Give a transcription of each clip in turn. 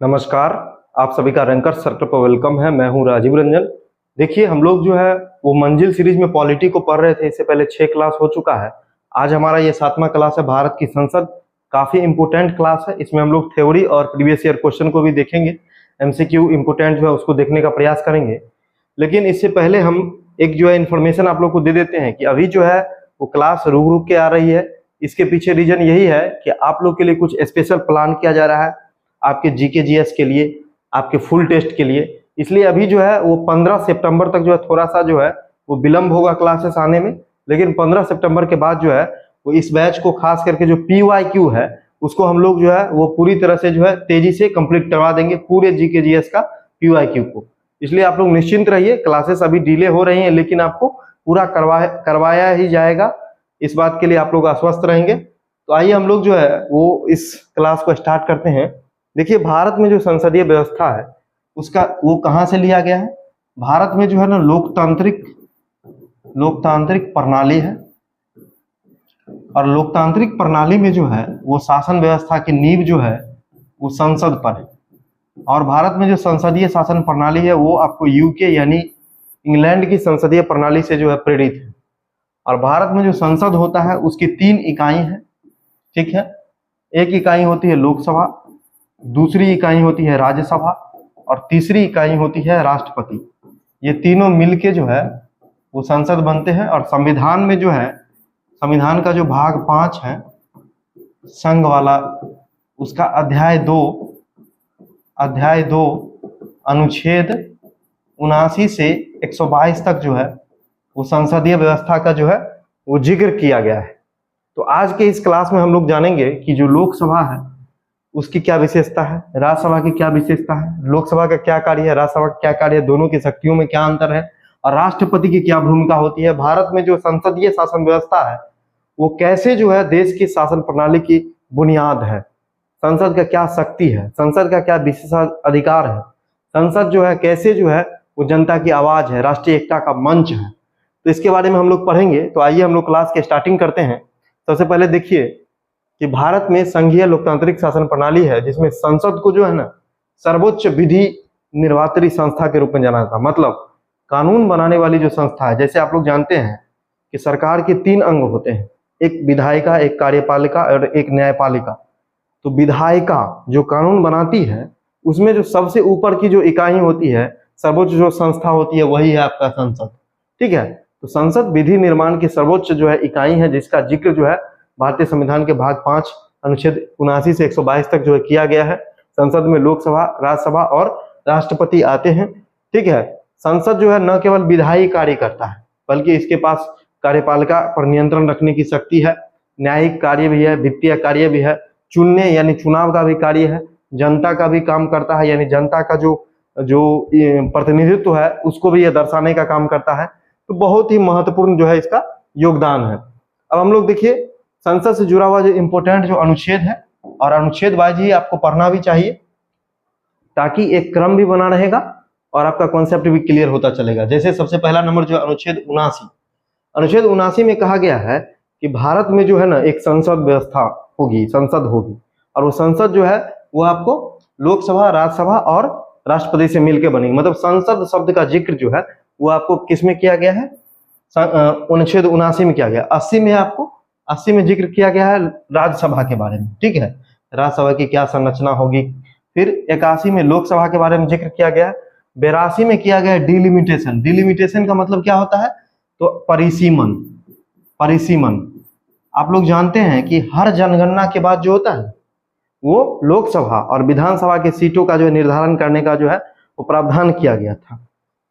नमस्कार। आप सभी का रैंकर सर्कल पर वेलकम है। मैं हूं राजीव रंजन। देखिए, हम लोग जो है वो मंजिल सीरीज में पॉलिटी को पढ़ रहे थे। इससे पहले 6 क्लास हो चुका है। आज हमारा ये 7वां क्लास है, भारत की संसद। काफी इंपोर्टेंट क्लास है। इसमें हम लोग थ्योरी और प्रीवियस ईयर क्वेश्चन को भी देखेंगे। एमसीक्यू इंपोर्टेंट जो है उसको देखने का प्रयास करेंगे। लेकिन इससे पहले हम एक जो है इन्फॉर्मेशन आप लोग को दे देते हैं कि अभी जो है वो क्लास रुक रुक के आ रही है। इसके पीछे रीजन यही है कि आप लोग के लिए कुछ स्पेशल प्लान किया जा रहा है, आपके जीके जीएस के लिए, आपके फुल टेस्ट के लिए। इसलिए अभी जो है वो 15 सितंबर तक जो है थोड़ा सा जो है वो विलंब होगा क्लासेस आने में। लेकिन 15 सितंबर के बाद जो है वो इस बैच को खास करके जो PYQ है उसको हम लोग जो है वो पूरी तरह से जो है तेजी से कंप्लीट करवा देंगे, पूरे जीके जीएस का PYQ को। इसलिए आप लोग निश्चिंत रहिए। क्लासेस अभी डिले हो रही हैं लेकिन आपको पूरा करवाया ही जाएगा। इस बात के लिए आप लोग आश्वस्त रहेंगे। तो आइए हम लोग जो है वो इस क्लास को स्टार्ट करते हैं। देखिए, भारत में जो संसदीय व्यवस्था है उसका वो कहाँ से लिया गया है। भारत में जो है ना लोकतांत्रिक प्रणाली है, और लोकतांत्रिक प्रणाली में जो है वो शासन व्यवस्था की नींव जो है वो संसद पर है। और भारत में जो संसदीय शासन प्रणाली है वो आपको यूके यानी इंग्लैंड की संसदीय प्रणाली से जो है प्रेरित है। और भारत में जो संसद होता है उसकी 3 इकाई है, ठीक है। एक इकाई होती है लोकसभा, दूसरी इकाई होती है राज्यसभा, और तीसरी इकाई होती है राष्ट्रपति। ये तीनों मिलके जो है वो संसद बनते हैं। और संविधान में जो है, संविधान का जो भाग 5 है संघ वाला, उसका अध्याय 2 अनुच्छेद 79 से 122 तक जो है वो संसदीय व्यवस्था का जो है वो जिक्र किया गया है। तो आज के इस क्लास में हम लोग जानेंगे कि जो लोकसभा है उसकी क्या विशेषता है, राज्यसभा की क्या विशेषता है, लोकसभा का क्या कार्य है, राज्यसभा का क्या कार्य है, दोनों की शक्तियों में क्या अंतर है, और राष्ट्रपति की क्या भूमिका होती है। भारत में जो संसदीय शासन व्यवस्था है वो कैसे जो है देश की शासन प्रणाली की बुनियाद है, संसद का क्या शक्ति है, संसद का क्या विशेषाधिकार है, संसद जो है कैसे जो है वो जनता की आवाज है, राष्ट्रीय एकता का मंच है। तो इसके बारे में हम लोग पढ़ेंगे। तो आइए हम लोग क्लास के स्टार्टिंग करते हैं। सबसे पहले देखिए कि भारत में संघीय लोकतांत्रिक शासन प्रणाली है जिसमें संसद को जो है ना सर्वोच्च विधि निर्वाहकारी संस्था के रूप में जाना जाता है। मतलब कानून बनाने वाली जो संस्था है। जैसे आप लोग जानते हैं कि सरकार के 3 अंग होते हैं, एक विधायिका, एक कार्यपालिका और एक न्यायपालिका। तो विधायिका जो कानून बनाती है उसमें जो सबसे ऊपर की जो इकाई होती है, सर्वोच्च जो संस्था होती है, वही है आपका संसद, ठीक है। तो संसद विधि निर्माण की सर्वोच्च जो है इकाई है जिसका जिक्र जो है भारतीय संविधान के भाग 5 अनुच्छेद 79 से 122 तक जो है किया गया है। संसद में लोकसभा, राज्यसभा और राष्ट्रपति आते हैं, ठीक है। संसद जो है न केवल विधायी कार्य करता है बल्कि इसके पास कार्यपालिका पर नियंत्रण रखने की शक्ति है, न्यायिक कार्य भी है, वित्तीय कार्य भी है, चुनने यानी चुनाव का भी कार्य है, जनता का भी काम करता है यानी जनता का जो प्रतिनिधित्व है उसको भी यह दर्शाने का काम करता है। तो बहुत ही महत्वपूर्ण जो है इसका योगदान है। अब हम लोग देखिए संसद से जुड़ा हुआ जो इम्पोर्टेंट जो अनुच्छेद है, और अनुच्छेद वाइज ही आपको पढ़ना भी चाहिए ताकि एक क्रम भी बना रहेगा और आपका कॉन्सेप्ट भी क्लियर होता चलेगा। जैसे सबसे पहला नंबर जो अनुच्छेद 79 में कहा गया है कि भारत में जो है ना एक संसद व्यवस्था होगी, संसद होगी, और वो संसद जो है वो आपको लोकसभा, राज्यसभा और राष्ट्रपति से मिलकर बनेगी। मतलब संसद शब्द का जिक्र जो है वो आपको किस में किया गया है, अनुच्छेद 79 में किया गया। 80 में जिक्र किया गया है राज्यसभा के बारे में, ठीक है, राज्यसभा की क्या संरचना होगी। फिर 81 में लोकसभा के बारे में जिक्र किया गया है। 82 में किया गया है डिलिमिटेशन का मतलब क्या होता है, तो परिसीमन। आप लोग जानते हैं कि हर जनगणना के बाद जो होता है वो लोकसभा और विधानसभा के सीटों का जो निर्धारण करने का जो है वो प्रावधान किया गया था।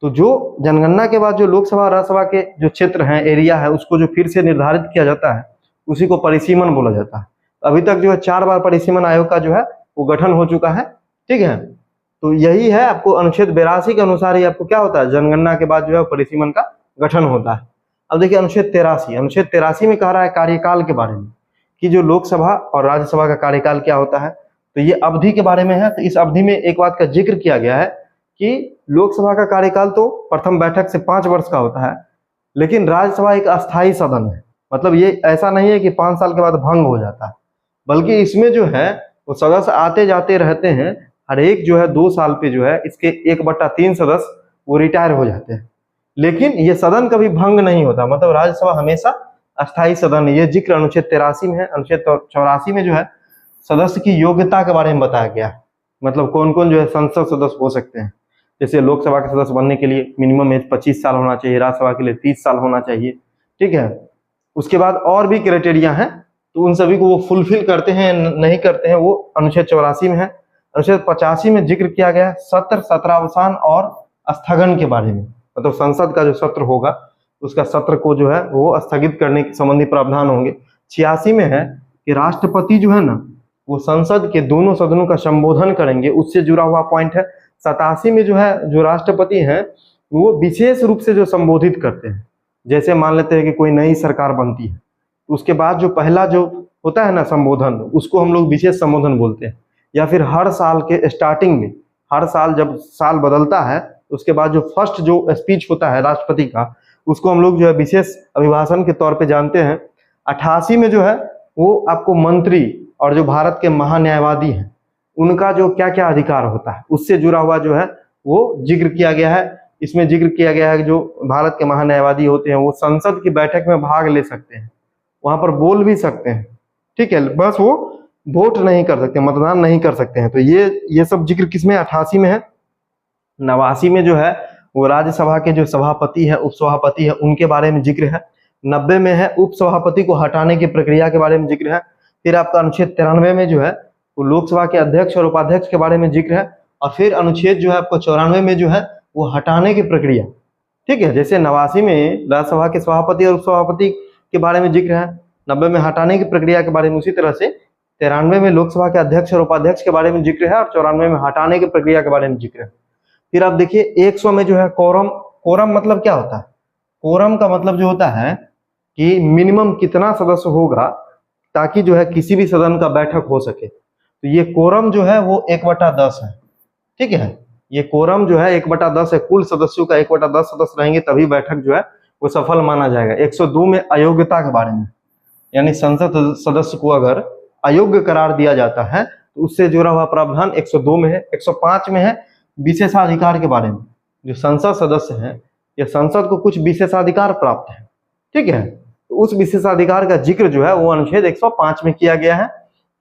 तो जो जनगणना के बाद जो लोकसभा और राज्यसभा के जो क्षेत्र हैं, एरिया है, उसको जो फिर से निर्धारित किया जाता है उसी को परिसीमन बोला जाता है। अभी तक जो है 4 बार परिसीमन आयोग का जो है वो गठन हो चुका है, ठीक है। तो यही है, आपको अनुच्छेद 82 के अनुसार ही आपको क्या होता है, जनगणना के बाद जो है परिसीमन का गठन होता है। अब देखिए अनुच्छेद 83 में कह रहा है कार्यकाल के बारे में कि जो लोकसभा और राज्यसभा का कार्यकाल क्या होता है। तो ये अवधि के बारे में है। तो इस अवधि में एक बात का जिक्र किया गया है कि लोकसभा का कार्यकाल तो प्रथम बैठक से 5 वर्ष का होता है, लेकिन राज्यसभा एक अस्थायी सदन है। मतलब ये ऐसा नहीं है कि 5 साल के बाद भंग हो जाता है, बल्कि इसमें जो है वो सदस्य आते जाते रहते हैं हर एक जो है 2 साल पे जो है इसके 1/3 सदस्य वो रिटायर हो जाते हैं। लेकिन ये सदन कभी भंग नहीं होता, मतलब राज्यसभा हमेशा अस्थायी सदन है। ये जिक्र अनुच्छेद 83 में है। अनुच्छेद 84 में जो है सदस्य की योग्यता के बारे में बताया गया है, मतलब कौन कौन जो है संसद सदस्य हो सकते हैं। जैसे लोकसभा के सदस्य बनने के लिए मिनिमम एज 25 साल होना चाहिए, राज्यसभा के लिए 30 साल होना चाहिए, ठीक है। उसके बाद और भी क्राइटेरिया हैं, तो उन सभी को वो फुलफिल करते हैं नहीं करते हैं, वो अनुच्छेद 84 में है। अनुच्छेद 85 में जिक्र किया गया है सत्र, सत्रावसान और स्थगन के बारे में, मतलब संसद का जो सत्र होगा उसका सत्र को जो है वो स्थगित करने के संबंधी प्रावधान होंगे। 86 में है कि राष्ट्रपति जो है ना वो संसद के दोनों सदनों का संबोधन करेंगे, उससे जुड़ा हुआ पॉइंट है। 87 में जो है जो राष्ट्रपति हैं वो विशेष रूप से जो संबोधित करते हैं, जैसे मान लेते हैं कि कोई नई सरकार बनती है तो उसके बाद जो पहला जो होता है ना संबोधन, उसको हम लोग विशेष संबोधन बोलते हैं। या फिर हर साल के स्टार्टिंग में, हर साल जब साल बदलता है उसके बाद जो फर्स्ट जो स्पीच होता है राष्ट्रपति का, उसको हम लोग जो है विशेष अभिभाषण के तौर पे जानते हैं। 88 में जो है वो आपको मंत्री और जो भारत के महान्यायवादी हैं उनका जो क्या क्या अधिकार होता है उससे जुड़ा हुआ जो है वो जिक्र किया गया है। इसमें जिक्र किया गया है कि जो भारत के महान्यायवादी होते हैं वो संसद की बैठक में भाग ले सकते हैं, वहां पर बोल भी सकते हैं, ठीक है, बस वो वोट नहीं कर सकते, मतदान नहीं कर सकते हैं। तो ये सब जिक्र किसमें 88 में है। 89 में जो है वो राज्यसभा के जो सभापति है, उपसभापति है, उनके बारे में जिक्र है। 90 में है उपसभापति को हटाने की प्रक्रिया के बारे में जिक्र है। फिर आपका अनुच्छेद 93 में जो है वो लोकसभा के अध्यक्ष और उपाध्यक्ष के बारे में जिक्र है। और फिर अनुच्छेद जो है आपको 94 में जो है वो हटाने की प्रक्रिया, ठीक है। जैसे 89 में राज्यसभा के सभापति और उपसभापति के बारे में जिक्र है, 90 में हटाने की प्रक्रिया के बारे में, उसी तरह से 93 में लोकसभा के अध्यक्ष और उपाध्यक्ष के बारे में जिक्र है और 94 में हटाने की प्रक्रिया के बारे में जिक्र है। फिर आप देखिए 100 में जो है कोरम, कोरम मतलब क्या होता है? कोरम का मतलब जो होता है कि मिनिमम कितना सदस्य होगा ताकि जो है किसी भी सदन का बैठक हो सके। तो ये कोरम जो है वो 1/10 है, ठीक है। ये कोरम जो है 1/10 है, कुल सदस्यों का 1/10 सदस्य रहेंगे तभी बैठक जो है वो सफल माना जाएगा। 102 में अयोग्यता के बारे में, यानी संसद सदस्य को अगर अयोग्य करार दिया जाता है तो उससे जुड़ा हुआ प्रावधान 102 में है। 105 में है विशेषाधिकार के बारे में, जो संसद सदस्य हैं या संसद को कुछ विशेषाधिकार प्राप्त है, ठीक है। तो उस विशेषाधिकार का जिक्र जो है वो अनुच्छेद 105 में किया गया है।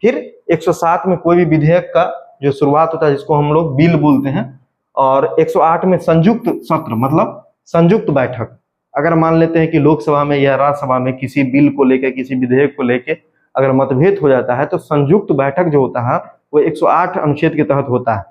फिर 107 में कोई भी विधेयक का जो शुरुआत होता है जिसको हम लोग बिल बोलते हैं, और 108 में संयुक्त सत्र मतलब संयुक्त बैठक। अगर मान लेते हैं कि लोकसभा में या राज्यसभा में किसी बिल को लेकर, किसी विधेयक को लेकर अगर मतभेद हो जाता है तो संयुक्त बैठक जो होता है वो 108 अनुच्छेद के तहत होता है।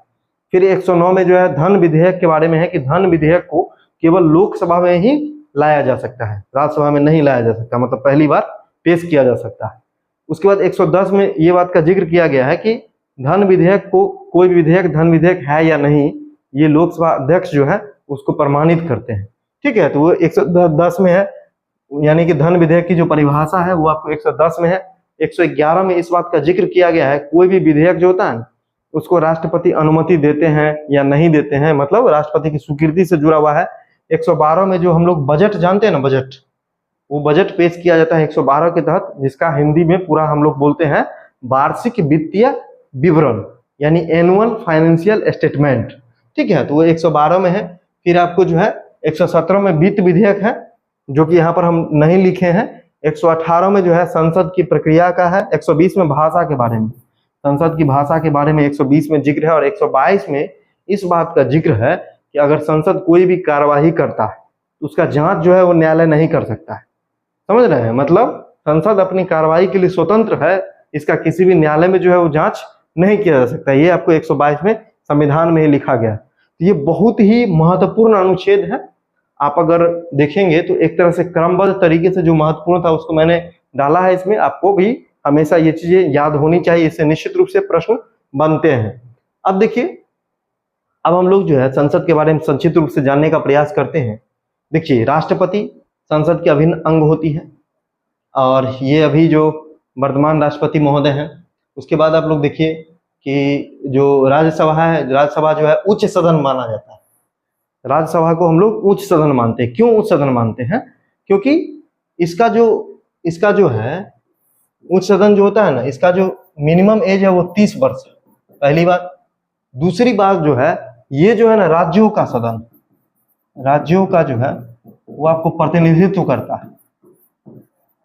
फिर 109 में जो है धन विधेयक के बारे में है कि धन विधेयक को केवल लोकसभा में ही लाया जा सकता है, राज्यसभा में नहीं लाया जा सकता, मतलब पहली बार पेश किया जा सकता है। उसके बाद 110 में ये बात का जिक्र किया गया है कि धन विधेयक को, कोई भी विधेयक धन विधेयक है या नहीं, ये लोकसभा अध्यक्ष जो है उसको प्रमाणित करते हैं, ठीक है। तो वो 110 में है, यानी कि धन विधेयक की जो परिभाषा है वो आपको 110 में है। 111 में इस बात का जिक्र किया गया है कोई भी विधेयक जो होता है उसको राष्ट्रपति अनुमति देते हैं या नहीं देते हैं, मतलब राष्ट्रपति की स्वीकृति से जुड़ा हुआ है। 112 में जो हम लोग बजट जानते हैं ना, बजट, वो बजट पेश किया जाता है 112 के तहत, जिसका हिंदी में पूरा हम लोग बोलते हैं वार्षिक वित्तीय विवरण, यानी एनुअल फाइनेंशियल स्टेटमेंट, ठीक है। तो वो 112 में है। फिर आपको जो है 117 में वित्त विधेयक है, जो कि यहाँ पर हम नहीं लिखे हैं। 118 में जो है संसद की प्रक्रिया का है। 120 में भाषा के बारे में, संसद की भाषा के बारे में 120 में जिक्र है। और 122 में इस बात का जिक्र है कि अगर संसद कोई भी कार्यवाही करता है तो उसका जांच जो है वो न्यायालय नहीं कर सकता है, समझ रहे हैं। मतलब संसद अपनी कार्रवाई के लिए स्वतंत्र है, इसका किसी भी न्यायालय में जो है वो जांच नहीं किया जा सकता। ये आपको 122 में संविधान में ही लिखा गया। तो ये बहुत ही महत्वपूर्ण अनुच्छेद है। आप अगर देखेंगे तो एक तरह से क्रमबद्ध तरीके से जो महत्वपूर्ण था उसको मैंने डाला है इसमें। आपको भी हमेशा ये चीजें याद होनी चाहिए, इससे निश्चित रूप से प्रश्न बनते हैं। अब देखिए, अब हम लोग जो है संसद के बारे में संक्षिप्त रूप से जानने का प्रयास करते हैं। देखिए, राष्ट्रपति संसद की अभिन्न अंग होती है, और ये अभी जो वर्तमान राष्ट्रपति महोदय हैं। उसके बाद आप लोग देखिए कि जो राज्यसभा है, राज्यसभा जो है उच्च सदन माना जाता है। राज्यसभा को हम लोग उच्च सदन मानते हैं। क्यों उच्च सदन मानते हैं? क्योंकि इसका जो है उच्च सदन जो होता है ना, इसका जो मिनिमम एज है वो 30 वर्ष है, पहली बात। दूसरी बात जो है, ये जो है ना राज्यों का सदन, राज्यों का जो है वो आपको प्रतिनिधित्व करता है,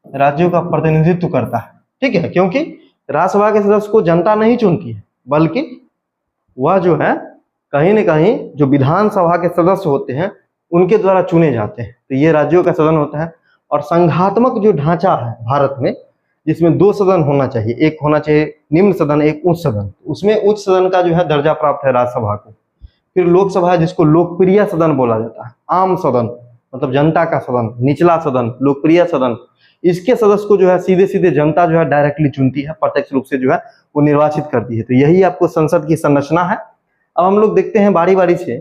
राज्यों का प्रतिनिधित्व करता है। ठीक है, क्योंकि राज्यसभा के सदस्य को जनता नहीं चुनती है, बल्कि वह जो है कहीं न कहीं जो विधानसभा के सदस्य होते हैं उनके द्वारा चुने जाते हैं। तो ये राज्यों का सदन होता है। और संघात्मक जो ढांचा है भारत में, जिसमें 2 सदन होना चाहिए, एक होना चाहिए निम्न सदन, एक उच्च सदन। उसमें उच्च सदन का जो है दर्जा प्राप्त है राज्यसभा को। फिर लोकसभा है, जिसको लोकप्रिय सदन बोला जाता है, आम सदन मतलब जनता का सदन, निचला सदन, लोकप्रिय सदन। इसके सदस्य को जो है सीधे सीधे जनता जो है डायरेक्टली चुनती है, प्रत्यक्ष रूप से जो है वो निर्वाचित करती है। तो यही आपको संसद की संरचना है। अब हम लोग देखते हैं बारी बारी से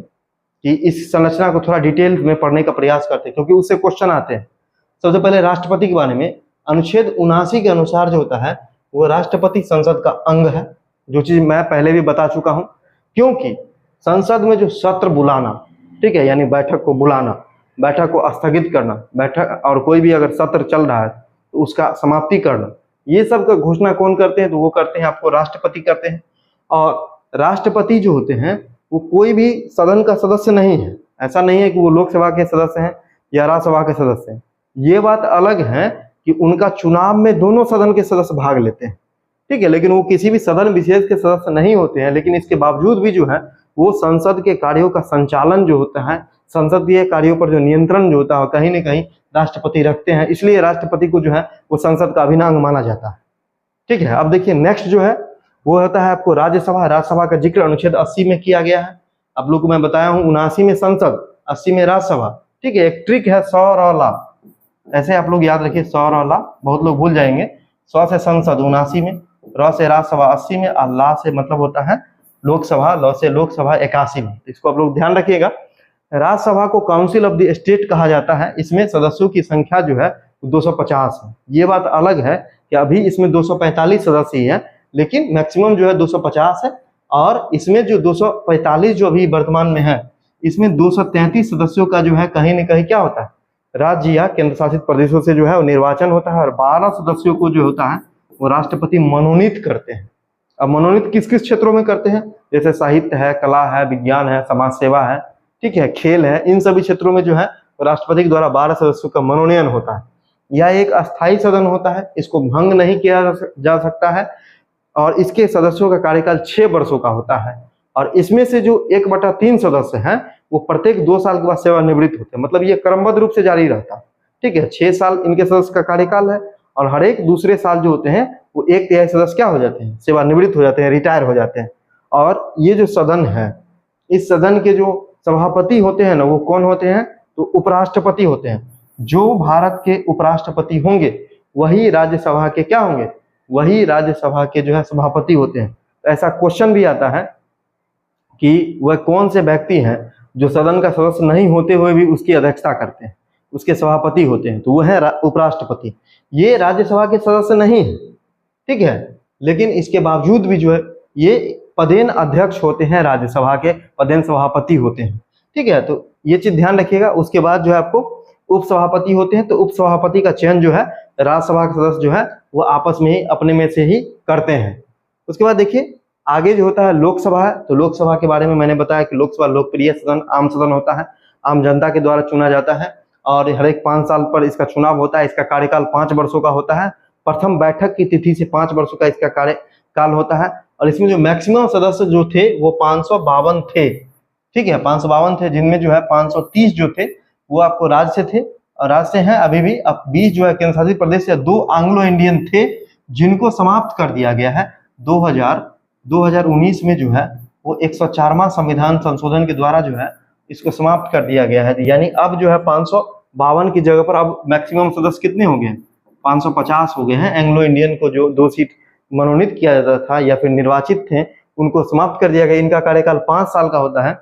कि इस संरचना को थोड़ा डिटेल में पढ़ने का प्रयास करते हैं, क्योंकि उससे क्वेश्चन आते हैं। सबसे पहले राष्ट्रपति के बारे में, अनुच्छेद 79 के अनुसार जो होता है वो राष्ट्रपति संसद का अंग है, जो चीज मैं पहले भी बता चुका हूं। क्योंकि संसद में जो सत्र बुलाना, ठीक है, यानी बैठक को बुलाना, बैठक को स्थगित करना, बैठक और कोई भी अगर सत्र चल रहा है तो उसका समाप्ति करना, ये सब का घोषणा कौन करते हैं? तो वो करते हैं आपको राष्ट्रपति करते हैं। और राष्ट्रपति जो होते हैं वो कोई भी सदन का सदस्य नहीं है। ऐसा नहीं है कि वो लोकसभा के सदस्य हैं या राज्यसभा के सदस्य हैं। ये बात अलग है कि उनका चुनाव में दोनों सदन के सदस्य भाग लेते हैं, ठीक है, लेकिन वो किसी भी सदन विशेष के सदस्य नहीं होते हैं। लेकिन इसके बावजूद भी जो है वो संसद के कार्यों का संचालन जो होता है, संसदीय कार्यों पर जो नियंत्रण जो होता है, कहीं न कहीं राष्ट्रपति रखते हैं। इसलिए राष्ट्रपति को जो है वो संसद का अभिन्न अंग माना जाता है। ठीक है, अब देखिए नेक्स्ट जो है वो होता है आपको राज्यसभा। राज्यसभा का जिक्र अनुच्छेद 80 में किया गया है। आप लोग को मैं बताया हूँ 79 में संसद, 80 में राज्यसभा। ठीक है, एक ट्रिक है 100 र ला, ऐसे आप लोग याद रखिए 100 र ला, बहुत लोग भूल जाएंगे। 100 से संसद 79 में, र से राज्यसभा 80 में, और ला से मतलब होता है लोकसभा, ल से लोकसभा 81 में। इसको आप लोग ध्यान रखिएगा। राज्यसभा को काउंसिल ऑफ द स्टेट कहा जाता है। इसमें सदस्यों की संख्या जो है 250 है। ये बात अलग है कि अभी इसमें 245 सदस्य ही है, लेकिन मैक्सिमम जो है 250 है। और इसमें जो 245 जो अभी वर्तमान में है, इसमें 233 सदस्यों का जो है कहीं न कहीं क्या होता है, राज्य या केंद्र शासित प्रदेशों से जो है वो निर्वाचन होता है। और 12 सदस्यों को जो होता है वो राष्ट्रपति मनोनीत करते हैं। अब मनोनीत किस किस क्षेत्रों में करते हैं? जैसे साहित्य है, कला है, विज्ञान है, समाज सेवा है, ठीक है, खेल है, इन सभी क्षेत्रों में जो है राष्ट्रपति के द्वारा 12 सदस्यों का मनोनयन होता है। यह एक अस्थायी सदन होता है, इसको भंग नहीं किया जा सकता है। और इसके सदस्यों का कार्यकाल 6 वर्षों का होता है। और इसमें से जो 1/3 सदस्य हैं वो प्रत्येक 2 साल के बाद सेवानिवृत्त होते हैं। मतलब ये क्रमबद्ध रूप से जारी रहता है। ठीक है, 6 साल इनके सदस्य का कार्यकाल है, और हर एक दूसरे साल जो होते हैं वो 1/3 सदस्य क्या हो जाते हैं, सेवानिवृत्त हो जाते हैं, रिटायर हो जाते हैं। और ये जो सदन है, इस सदन के जो सभापति होते हैं ना, वो कौन होते हैं? तो उपराष्ट्रपति होते हैं। जो भारत के उपराष्ट्रपति होंगे वही राज्यसभा के क्या होंगे, वही राज्यसभा के जो है सभापति होते हैं। तो ऐसा क्वेश्चन भी आता है कि वह कौन से व्यक्ति हैं जो सदन का सदस्य नहीं होते हुए भी उसकी अध्यक्षता करते हैं, उसके सभापति होते हैं, तो वह है उपराष्ट्रपति। ये राज्यसभा के सदस्य नहीं है, ठीक है, लेकिन इसके बावजूद भी जो है ये पदेन अध्यक्ष होते हैं, राज्यसभा के पदेन सभापति होते हैं। ठीक है, तो ये चीज ध्यान रखिएगा। उसके बाद जो है आपको उपसभापति होते हैं। तो उपसभापति का चयन जो है राज्यसभा के सदस्य जो है वो आपस में ही अपने में से ही करते हैं। उसके बाद देखिए आगे जो होता है लोकसभा है। तो लोकसभा के बारे में मैंने बताया कि लोकसभा लोकप्रिय सदन, आम सदन होता है, आम जनता के द्वारा चुना जाता है। और हर एक 5 साल पर इसका चुनाव होता है। इसका कार्यकाल 5 वर्षों का होता है। प्रथम बैठक की तिथि से 5 वर्षों का इसका कार्यकाल होता है। और इसमें जो मैक्सिमम सदस्य जो थे वो 552 थे। ठीक है, 552 थे, जिनमें जो है 530 जो थे वो आपको राज्य से थे, और राज्य से हैं अभी भी। अब 20 जो है केंद्र शासित प्रदेश या 2 एंग्लो इंडियन थे, जिनको समाप्त कर दिया गया है 2019 में जो है वो 104वां संविधान संशोधन के द्वारा जो है इसको समाप्त कर दिया गया है। यानी अब जो है 552 की जगह पर अब मैक्सिमम सदस्य कितने हो गए, 550 हो गए हैं। एंग्लो इंडियन को जो 2 सीट मनोनीत किया जाता था या फिर निर्वाचित थे, उनको समाप्त कर दिया गया। इनका कार्यकाल 5 साल का होता है।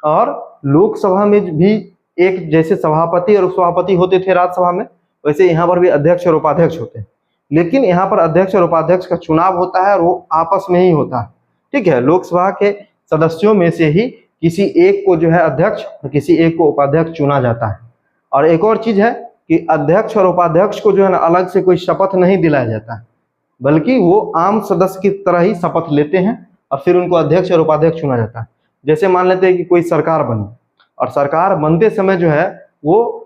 और लोकसभा में भी एक जैसे सभापति और उपसभापति होते थे राज्यसभा में, वैसे यहाँ पर भी अध्यक्ष और उपाध्यक्ष होते हैं। लेकिन यहाँ पर अध्यक्ष और उपाध्यक्ष का चुनाव होता है और वो आपस में ही होता है। ठीक है, लोकसभा के सदस्यों में से ही किसी एक को जो है अध्यक्ष और किसी एक को उपाध्यक्ष चुना जाता है। और एक और चीज है कि अध्यक्ष और उपाध्यक्ष को जो है ना अलग से कोई शपथ नहीं दिलाया जाता है, बल्कि वो आम सदस्य की तरह ही शपथ लेते हैं। और फिर उनको अध्यक्ष और उपाध्यक्ष चुना जाता है। जैसे मान लेते हैं कि कोई सरकार बनी, और सरकार बनते समय जो है वो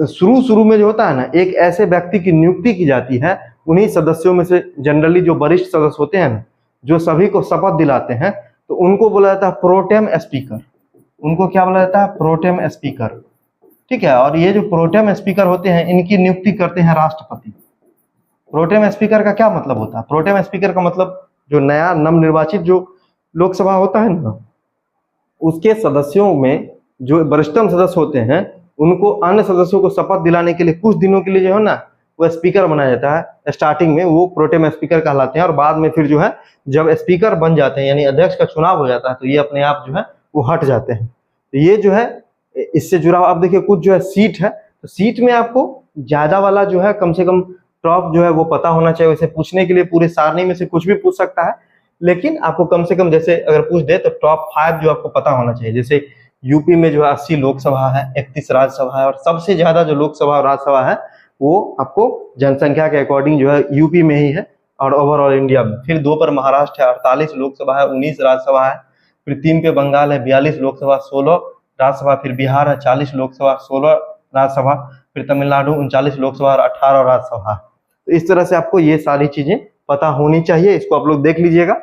शुरू में जो होता है ना, एक ऐसे व्यक्ति की नियुक्ति की जाती है, उन्हीं सदस्यों में से जनरली जो वरिष्ठ सदस्य होते हैं ना, जो सभी को शपथ दिलाते हैं, तो उनको बोला जाता है प्रोटेम स्पीकर। उनको क्या बोला जाता है? Pro tem speaker. ठीक है। और ये जो प्रोटेम स्पीकर होते हैं, इनकी नियुक्ति करते हैं राष्ट्रपति। प्रोटेम स्पीकर का क्या मतलब होता है? प्रोटेम स्पीकर का मतलब जो नया नवनिर्वाचित जो लोकसभा होता है ना, उसके सदस्यों में जो वरिष्ठतम सदस्य होते हैं, उनको अन्य सदस्यों को शपथ दिलाने के लिए कुछ दिनों के लिए जो है ना, वो स्पीकर बनाया जाता है। स्टार्टिंग में वो प्रोटेम स्पीकर कहलाते हैं, और बाद में फिर जो है जब स्पीकर बन जाते हैं, यानी अध्यक्ष का चुनाव हो जाता है, तो ये अपने आप जो है वो हट जाते हैं। तो ये जो है इससे जुड़ा हुआ, अब देखिए कुछ जो है सीट है, तो सीट में आपको ज्यादा वाला जो है कम से कम टॉप जो है वो पता होना चाहिए। वैसे पूछने के लिए पूरे सारणी में से कुछ भी पूछ सकता है, लेकिन आपको कम से कम जैसे अगर पूछ दे तो टॉप 5 जो आपको पता होना चाहिए। जैसे यूपी में जो है 80 लोकसभा है, 31 राज्यसभा है, और सबसे ज्यादा जो लोकसभा और राज्यसभा है वो आपको जनसंख्या के अकॉर्डिंग जो है यूपी में ही है, और ओवरऑल इंडिया में। फिर 2 पर महाराष्ट्र है, 48 लोकसभा है, 19 राज्यसभा है। फिर 3 पे बंगाल है, 42 लोकसभा, 16 राज्यसभा। फिर बिहार है, 40 लोकसभा, 16 राज्यसभा। फिर तमिलनाडु 39 लोकसभा और 18 राज्यसभा। तो इस तरह से आपको ये सारी चीजें पता होनी चाहिए, इसको आप लोग देख लीजिएगा।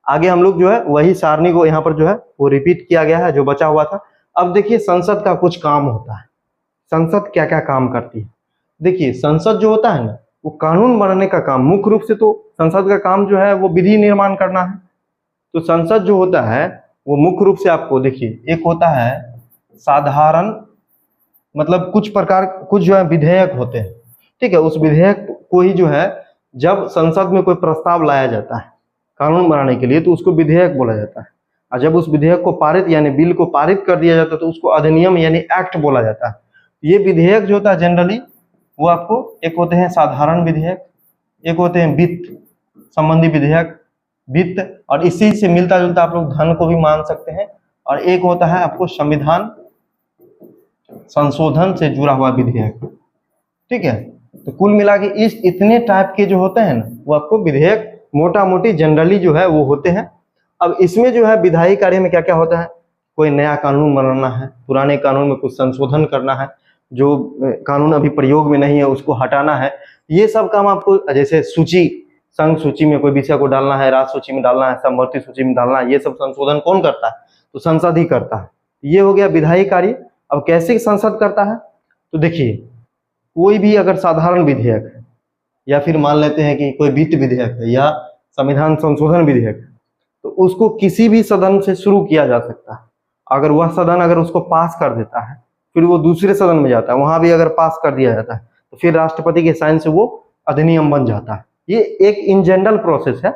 आगे हम लोग जो है वही सारणी को यहाँ पर जो है वो रिपीट किया गया है जो बचा हुआ था। अब देखिए संसद का कुछ काम होता है। संसद क्या क्या काम करती है? देखिए संसद जो होता है ना, वो कानून बनाने का काम, मुख्य रूप से तो संसद का काम जो है वो विधि निर्माण करना है। तो संसद जो होता है वो मुख्य रूप से आपको देखिए, एक होता है साधारण, मतलब कुछ जो है विधेयक होते हैं। ठीक है। उस विधेयक को ही जो है जब संसद में कोई प्रस्ताव लाया जाता है कानून बनाने के लिए, तो उसको विधेयक बोला जाता है। और जब उस विधेयक को पारित यानी बिल को पारित कर दिया जाता है, तो उसको अधिनियम यानी एक्ट बोला जाता है। ये विधेयक जो होता है जनरली वो आपको, एक होते हैं साधारण विधेयक, एक होते हैं वित्त संबंधी विधेयक, वित्त, और इसी से मिलता जुलता आप लोग धन को भी मान सकते हैं, और एक होता है आपको संविधान संशोधन से जुड़ा हुआ विधेयक। ठीक है। तो कुल मिला के इस इतने टाइप के जो होते हैं ना, वो आपको विधेयक मोटा मोटी जनरली जो है वो होते हैं। अब इसमें जो है विधायी कार्य में क्या क्या होता है? कोई नया कानून बनाना है, पुराने कानून में कुछ संशोधन करना है, जो कानून अभी प्रयोग में नहीं है उसको हटाना है, ये सब काम आपको, जैसे सूची, संघ सूची में कोई विषय को डालना है, राज्य सूची में डालना है, समवर्ती सूची में डालना है, ये सब संशोधन कौन करता है? तो संसद ही करता है। ये हो गया विधायी कार्य। अब कैसे संसद करता है? तो देखिए कोई भी अगर साधारण विधेयक है, या फिर मान लेते हैं कि कोई वित्त विधेयक है या संविधान संशोधन विधेयक है, तो उसको किसी भी सदन से शुरू किया जा सकता है। अगर वह सदन अगर उसको पास कर देता है, फिर वो दूसरे सदन में जाता है, वहां भी अगर पास कर दिया जाता है, तो फिर राष्ट्रपति के साइन से वो अधिनियम बन जाता है। ये एक इन जनरल प्रोसेस है।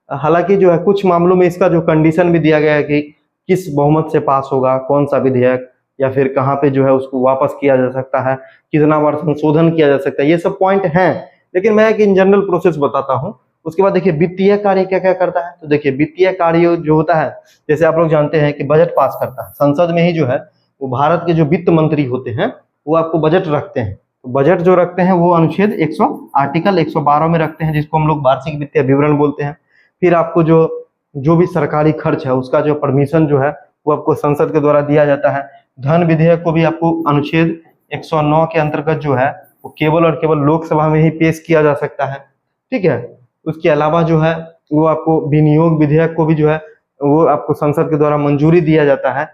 हालांकि जो है कुछ मामलों में इसका जो कंडीशन भी दिया गया है कि किस बहुमत से पास होगा कौन सा विधेयक, या फिर कहाँ पे जो है उसको वापस किया जा सकता है, कितना बार संशोधन किया जा सकता है, ये सब पॉइंट हैं। लेकिन मैं एक इन जनरल प्रोसेस बताता हूँ। उसके बाद देखिए वित्तीय कार्य क्या क्या करता है। तो देखिए वित्तीय कार्य जो होता है, जैसे आप लोग जानते हैं कि बजट पास करता है संसद में ही जो है, वो भारत के जो वित्त मंत्री होते हैं वो आपको बजट रखते हैं। तो बजट जो रखते हैं वो अनुच्छेद 100 आर्टिकल 112 में रखते हैं, जिसको हम लोग वार्षिक वित्तीय विवरण बोलते हैं। फिर आपको जो भी सरकारी खर्च है उसका जो परमिशन जो है वो आपको संसद के द्वारा दिया जाता है। धन विधेयक को भी आपको अनुच्छेद 109 के अंतर्गत जो है वो केवल और केवल लोकसभा में ही पेश किया जा सकता है। ठीक है। उसके अलावा जो है वो आपको विनियोग विधेयक को भी जो है वो आपको संसद के द्वारा मंजूरी दिया जाता है।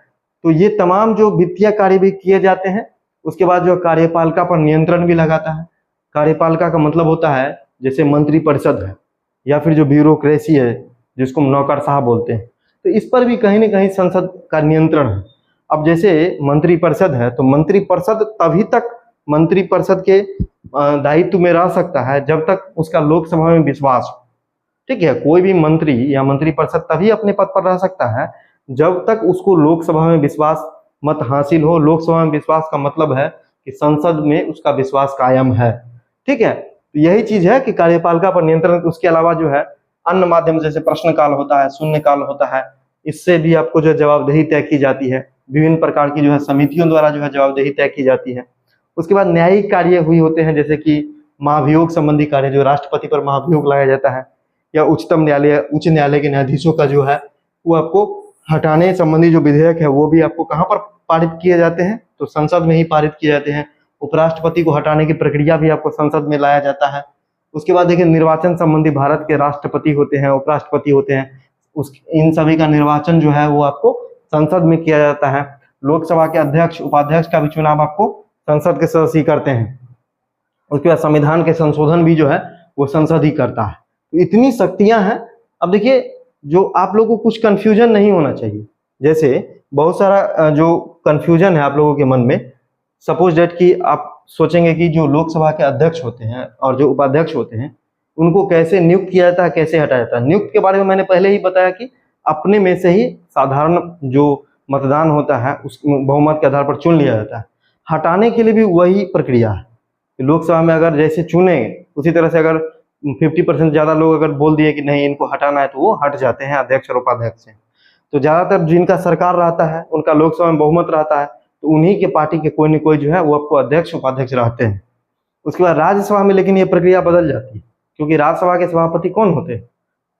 तो ये तमाम जो वित्तीय कार्य भी किए जाते हैं। उसके बाद जो कार्यपालिका पर नियंत्रण भी लगाता है। कार्यपालिका का मतलब होता है जैसे मंत्रिपरिषद है या फिर जो ब्यूरोक्रेसी है जिसको हम नौकरशाह बोलते हैं, तो इस पर भी कहीं ना कहीं संसद का नियंत्रण है। अब जैसे मंत्रिपरिषद है तो मंत्रिपरिषद तभी तक मंत्रिपरिषद के दायित्व में रह सकता है जब तक उसका लोकसभा में विश्वास हो। ठीक है। कोई भी मंत्री या मंत्रिपरिषद तभी अपने पद पर रह सकता है जब तक उसको लोकसभा में विश्वास मत हासिल हो। लोकसभा में विश्वास का मतलब है कि संसद में उसका विश्वास कायम है। ठीक है। तो यही चीज है कि कार्यपालिका पर नियंत्रण। उसके अलावा जो है अन्य माध्यम जैसे प्रश्नकाल होता है, शून्यकाल होता है, इससे भी आपको जो जवाबदेही तय की जाती है। विभिन्न प्रकार की जो है समितियों द्वारा जो है जवाबदेही तय की जाती है। उसके बाद न्यायिक कार्य हुई होते हैं, जैसे कि महाभियोग संबंधी कार्य, जो राष्ट्रपति पर महाभियोग लगाया जाता है, या उच्च न्यायालय के न्यायाधीशों का जो है वो आपको हटाने संबंधी जो विधेयक है वो भी आपको कहाँ पर पारित किए जाते हैं, तो संसद में ही पारित किए जाते हैं। उपराष्ट्रपति को हटाने की प्रक्रिया भी आपको संसद में लाया जाता है। उसके बाद देखिए निर्वाचन संबंधी भारत के राष्ट्रपति होते हैं, उपराष्ट्रपति होते हैं, इन सभी का निर्वाचन जो है वो आपको संसद में किया जाता है। लोकसभा के अध्यक्ष उपाध्यक्ष का भी चुनाव आपको संसद के सदस्य ही करते हैं। उसके बाद संविधान के संशोधन भी जो है वो संसद ही करता है। तो इतनी शक्तियां हैं। अब देखिए जो आप लोगों को कुछ कंफ्यूजन नहीं होना चाहिए, जैसे बहुत सारा जो कंफ्यूजन है आप लोगों के मन में, सपोज डेट कि आप सोचेंगे कि जो लोकसभा के अध्यक्ष होते हैं और जो उपाध्यक्ष होते हैं उनको कैसे नियुक्त किया जाता है, कैसे हटाया जाता है। नियुक्त के बारे में मैंने पहले ही बताया कि अपने में से ही साधारण जो मतदान होता है उस बहुमत के आधार पर चुन लिया जाता है। हटाने के लिए भी वही प्रक्रिया है। लोकसभा में अगर जैसे चुने उसी तरह से अगर 50% ज्यादा लोग अगर बोल दिए कि नहीं इनको हटाना है तो वो हट जाते हैं अध्यक्ष और उपाध्यक्ष से। तो ज्यादातर जिनका सरकार रहता है उनका लोकसभा में बहुमत रहता है, तो उन्हीं के पार्टी के कोई न कोई जो है वो आपको अध्यक्ष उपाध्यक्ष रहते हैं। उसके बाद राज्यसभा में लेकिन ये प्रक्रिया बदल जाती है, क्योंकि राज्यसभा के सभापति कौन होते हैं,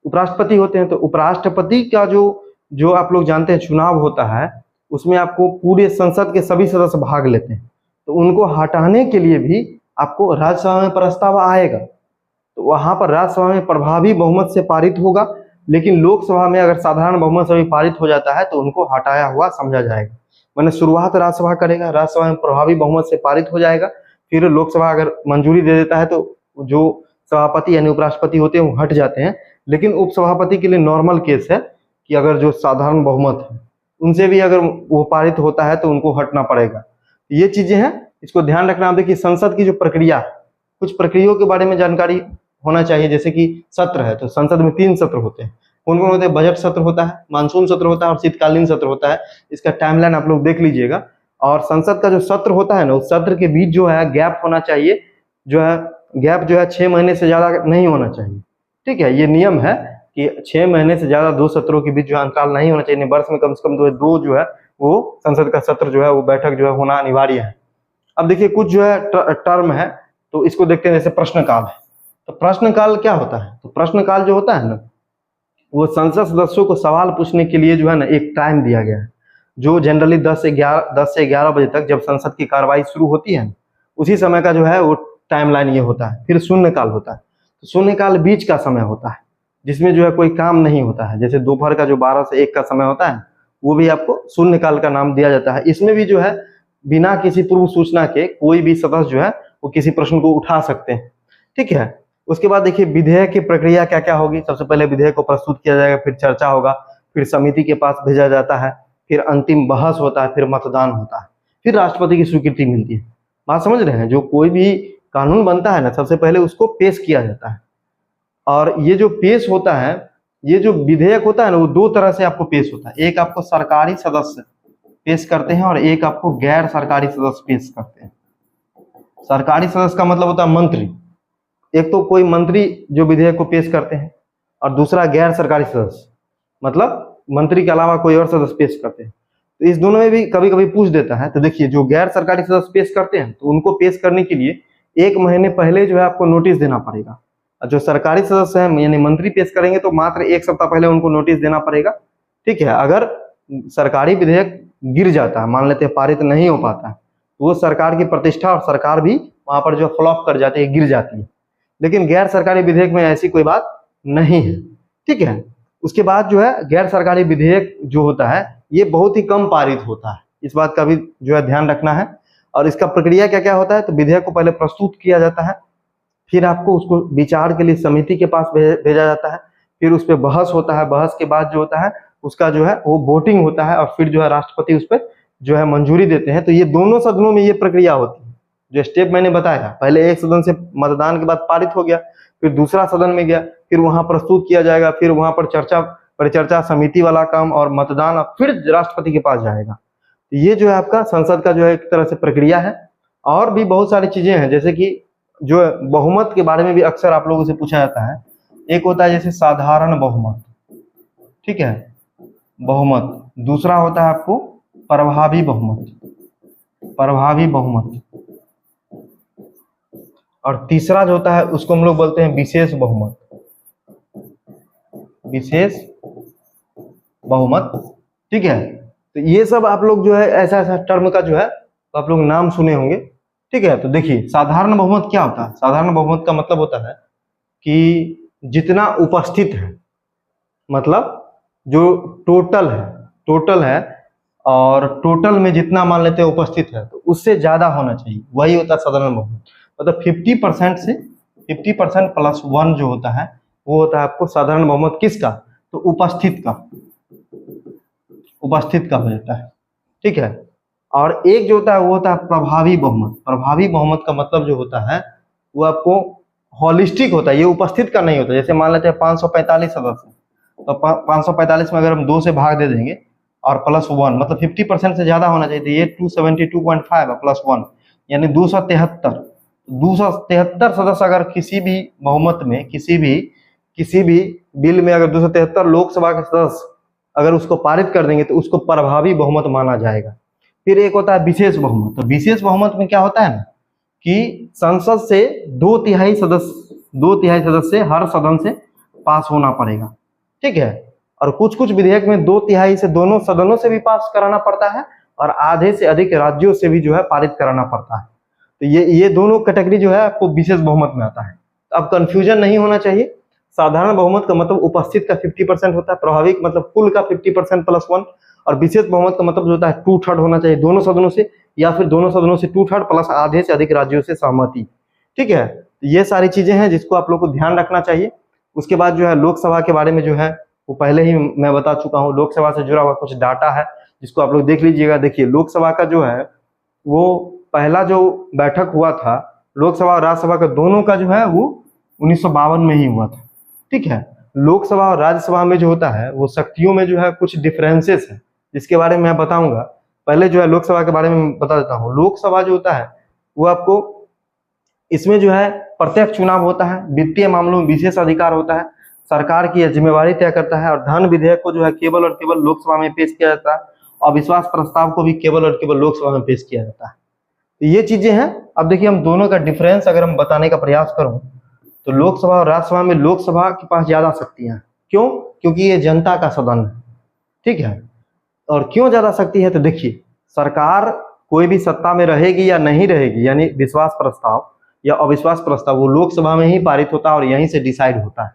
उपराष्ट्रपति होते हैं। तो उपराष्ट्रपति का जो आप लोग जानते हैं चुनाव होता है उसमें आपको पूरे संसद के सभी सदस्य भाग लेते हैं, तो उनको हटाने के लिए भी आपको राज्यसभा में प्रस्ताव आएगा। तो वहां पर राज्यसभा में प्रभावी बहुमत से पारित होगा, लेकिन लोकसभा में अगर साधारण बहुमत से भी पारित हो जाता है तो उनको हटाया हुआ समझा जाएगा। मैंने शुरुआत राज्यसभा करेगा, राज्यसभा में प्रभावी बहुमत से पारित हो जाएगा, फिर लोकसभा अगर मंजूरी दे देता है तो जो सभापति यानी उपराष्ट्रपति होते हैं वो हट जाते हैं। लेकिन उपसभापति के लिए नॉर्मल केस है कि अगर जो साधारण बहुमत है उनसे भी अगर वो पारित होता है तो उनको हटना पड़ेगा। ये चीजें हैं, इसको ध्यान रखना। आप देखिए संसद की जो प्रक्रिया, कुछ प्रक्रियाओं के बारे में जानकारी होना चाहिए। जैसे कि सत्र है, तो संसद में 3 सत्र होते हैं। कौन कौन होते हैं? बजट सत्र होता है, मानसून सत्र होता है और शीतकालीन सत्र होता है। इसका टाइमलाइन आप लोग देख लीजिएगा। और संसद का जो सत्र होता है ना, उस सत्र के बीच जो है गैप होना चाहिए, जो है गैप जो है 6 महीने से ज्यादा नहीं होना चाहिए। ठीक है, ये नियम है कि 6 महीने से ज्यादा 2 सत्रों के बीच जो अंतराल नहीं होना चाहिए। वर्ष में कम से कम दो जो है वो संसद का सत्र जो है वो बैठक जो है होना अनिवार्य है। अब देखिए कुछ जो है टर्म है, तो इसको देखते हैं। जैसे प्रश्नकाल है, तो प्रश्नकाल क्या होता है? तो प्रश्नकाल जो होता है ना, वो संसद सदस्यों को सवाल पूछने के लिए जो है ना एक टाइम दिया गया है, जो जनरली 10 से 11 बजे तक जब संसद की कार्रवाई शुरू होती है उसी समय का जो है वो टाइमलाइन ये होता है। फिर शून्यकाल होता है, तो शून्यकाल बीच का समय होता है जिसमें जो है कोई काम नहीं होता है। जैसे दोपहर का जो 12 से 1 का समय होता है वो भी आपको शून्यकाल का नाम दिया जाता है। इसमें भी जो है बिना किसी पूर्व सूचना के कोई भी सदस्य जो है वो किसी प्रश्न को उठा सकते हैं। ठीक है, उसके बाद देखिए विधेयक की प्रक्रिया क्या क्या होगी। सबसे पहले विधेयक को प्रस्तुत किया जाएगा, फिर चर्चा होगा, फिर समिति के पास भेजा जाता है, फिर अंतिम बहस होता है, फिर मतदान होता है, फिर राष्ट्रपति की स्वीकृति मिलती है। बात समझ रहे हैं? जो कोई भी कानून बनता है ना, सबसे पहले उसको पेश किया जाता है। और ये जो पेश होता है, ये जो विधेयक होता है ना, वो 2 तरह से आपको पेश होता है। एक आपको सरकारी सदस्य पेश करते हैं और एक आपको गैर सरकारी सदस्य पेश करते हैं। सरकारी सदस्य का मतलब होता है मंत्री। एक तो कोई मंत्री जो विधेयक को पेश करते हैं और दूसरा गैर सरकारी सदस्य, मतलब मंत्री के अलावा कोई और सदस्य पेश करते हैं। तो इस दोनों में भी कभी कभी पूछ देता है। तो देखिए जो गैर सरकारी सदस्य पेश करते हैं तो उनको पेश करने के लिए 1 महीने पहले जो है आपको नोटिस देना पड़ेगा। और जो सरकारी सदस्य हैं यानी मंत्री पेश करेंगे तो मात्र 1 सप्ताह पहले उनको नोटिस देना पड़ेगा। ठीक है, अगर सरकारी विधेयक गिर जाता है, मान लेते हैं पारित नहीं हो पाता है, तो वो सरकार की प्रतिष्ठा और सरकार भी वहां पर जो फ्लॉप कर जाती है, गिर जाती है। लेकिन गैर सरकारी विधेयक में ऐसी कोई बात नहीं है। ठीक है, उसके बाद जो है गैर सरकारी विधेयक जो होता है ये बहुत ही कम पारित होता है। इस बात का भी जो है ध्यान रखना है। और इसका प्रक्रिया क्या क्या होता है? तो विधेयक को पहले प्रस्तुत किया जाता है, फिर आपको उसको विचार के लिए समिति के पास भेजा जाता है, फिर उस पर बहस होता है। बहस के बाद जो होता है उसका जो है वो वोटिंग होता है और फिर जो है राष्ट्रपति उस पर जो है मंजूरी देते हैं। तो ये दोनों सदनों में ये प्रक्रिया होती है। जो स्टेप मैंने बताया, पहले एक सदन से मतदान के बाद पारित हो गया, फिर दूसरा सदन में गया, फिर वहां प्रस्तुत किया जाएगा, फिर वहां पर चर्चा परिचर्चा समिति वाला काम और मतदान, फिर राष्ट्रपति के पास जाएगा। ये जो है आपका संसद का जो है एक तरह से प्रक्रिया है। और भी बहुत सारी चीजें हैं, जैसे कि जो बहुमत के बारे में भी अक्सर आप लोगों से पूछा जाता है। एक होता है जैसे साधारण बहुमत, ठीक है, बहुमत। दूसरा होता है आपको प्रभावी बहुमत, प्रभावी बहुमत। और तीसरा जो होता है उसको हम लोग बोलते हैं विशेष बहुमत, विशेष बहुमत। ठीक है, तो ये सब आप लोग जो है ऐसा ऐसा टर्म का जो है तो आप लोग नाम सुने होंगे। ठीक है, तो देखिए साधारण बहुमत क्या होता है। साधारण बहुमत का मतलब होता है कि जितना उपस्थित है, मतलब जो टोटल है और टोटल में जितना मान लेते हैं उपस्थित है तो उससे ज्यादा होना चाहिए, वही होता है साधारण बहुमत। मतलब 50% से 50% प्लस 1 जो होता है वो होता है आपको साधारण बहुमत। किसका? तो उपस्थित का हो जाता है। ठीक है, और एक जो होता है वो होता है प्रभावी बहुमत। प्रभावी बहुमत का मतलब जो होता है वो आपको होलिस्टिक होता है, ये उपस्थित का नहीं होता। जैसे मान लेते हैं 545 सदस्य, तो 545 में अगर हम 2 से भाग दे देंगे और प्लस 1, मतलब 50% से ज्यादा होना चाहिए, तो ये 272.5 है प्लस 1 यानी 273 सदस्य अगर किसी भी बहुमत में किसी भी बिल में अगर 273 लोकसभा के सदस्य अगर उसको पारित कर देंगे तो उसको प्रभावी बहुमत माना जाएगा। फिर एक होता है विशेष बहुमत। तो विशेष बहुमत में क्या होता है ना कि संसद से 2/3 सदस्य हर सदन से पास होना पड़ेगा। ठीक है, और कुछ विधेयक में 2/3 से दोनों सदनों से भी पास कराना पड़ता है और आधे से अधिक राज्यों से भी जो है पारित कराना पड़ता है। तो ये दोनों कैटेगरी जो है आपको विशेष बहुमत में आता है। तो अब कंफ्यूजन नहीं होना चाहिए। साधारण बहुमत का मतलब उपस्थित का 50% होता है, प्रभावी मतलब कुल का 50% प्लस 1, और विशेष बहुमत का मतलब जो होता है 2/3 होना चाहिए दोनों सदनों से, या फिर दोनों सदनों से 2/3 प्लस आधे से अधिक राज्यों से सहमति। ठीक है, ये सारी चीजें हैं जिसको आप लोग को ध्यान रखना चाहिए। उसके बाद जो है लोकसभा के बारे में जो है वो पहले ही मैं बता चुका हूँ। लोकसभा से जुड़ा हुआ कुछ डाटा है जिसको आप लोग देख लीजिएगा। देखिए लोकसभा का जो है वो पहला जो बैठक हुआ था लोकसभा और राज्यसभा का दोनों का जो है वो 1952 में ही हुआ था। ठीक है, लोकसभा और राज्यसभा में जो होता है वो शक्तियों में जो है कुछ डिफरेंसेस है जिसके बारे में मैं बताऊंगा। पहले जो है लोकसभा के बारे में बता देता हूँ। लोकसभा जो होता है वो आपको इसमें जो है प्रत्यक्ष चुनाव होता है, वित्तीय मामलों में विशेष अधिकार होता है, सरकार की जिम्मेवारी तय करता है, और धन विधेयक को जो है केवल और केवल लोकसभा में पेश किया जाता है, और विश्वास प्रस्ताव को भी केवल और केवल लोकसभा में पेश किया जाता है। तो ये चीजें हैं। अब देखिए हम दोनों का डिफरेंस अगर हम बताने का प्रयास करूं तो लोकसभा और राज्यसभा में लोकसभा के पास ज्यादा शक्तियां। क्यों? क्योंकि ये जनता का सदन है। ठीक है, और क्यों ज्यादा शक्ति है? तो देखिए सरकार कोई भी सत्ता में रहेगी या नहीं रहेगी, यानी विश्वास प्रस्ताव या अविश्वास प्रस्ताव, वो लोकसभा में ही पारित होता है और यहीं से डिसाइड होता है।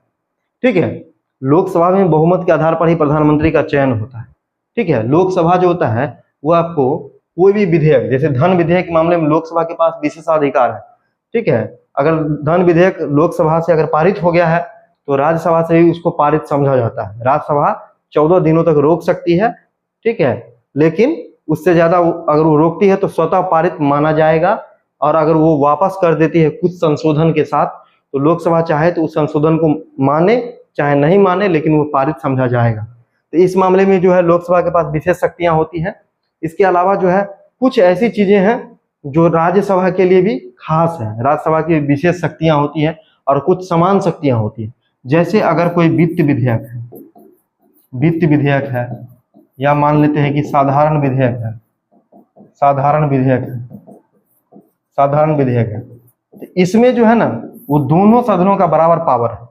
ठीक है, लोकसभा में बहुमत के आधार पर ही प्रधानमंत्री का चयन होता है। ठीक है, लोकसभा जो होता है वो आपको कोई भी विधेयक, जैसे धन विधेयक के मामले में लोकसभा के पास विशेषाधिकार है। ठीक है, अगर धन विधेयक लोकसभा से अगर पारित हो गया है तो राज्यसभा से भी उसको पारित समझा जाता है। राज्यसभा 14 दिनों तक रोक सकती है। ठीक है, लेकिन उससे ज्यादा अगर वो रोकती है तो स्वतः पारित माना जाएगा, और अगर वो वापस कर देती है कुछ संशोधन के साथ तो लोकसभा चाहे तो उस संशोधन को माने चाहे नहीं माने, लेकिन वो पारित समझा जाएगा। तो इस मामले में जो है लोकसभा के पास विशेष शक्तियां होती हैं। इसके अलावा जो है कुछ ऐसी चीजें हैं जो राज्यसभा के लिए भी खास है। राज्यसभा की विशेष शक्तियां होती हैं और कुछ समान शक्तियां होती हैं। जैसे अगर कोई वित्त विधेयक है या मान लेते हैं कि साधारण विधेयक है, तो इसमें जो है ना वो दोनों सदनों का बराबर पावर है।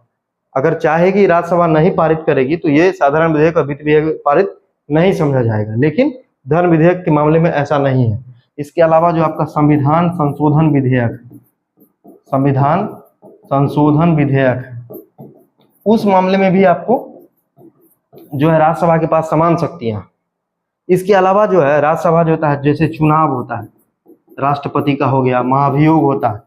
अगर चाहेगी राज्यसभा नहीं पारित करेगी तो ये साधारण विधेयक और वित्त विधेयक पारित नहीं समझा जाएगा, लेकिन धन विधेयक के मामले में ऐसा नहीं है। इसके अलावा जो आपका संविधान संशोधन विधेयक उस मामले में भी आपको जो है राज्यसभा के पास समान शक्तियां। इसके अलावा जो है राज्यसभा जो होता है, जैसे चुनाव होता है, राष्ट्रपति का हो गया, महाभियोग होता है,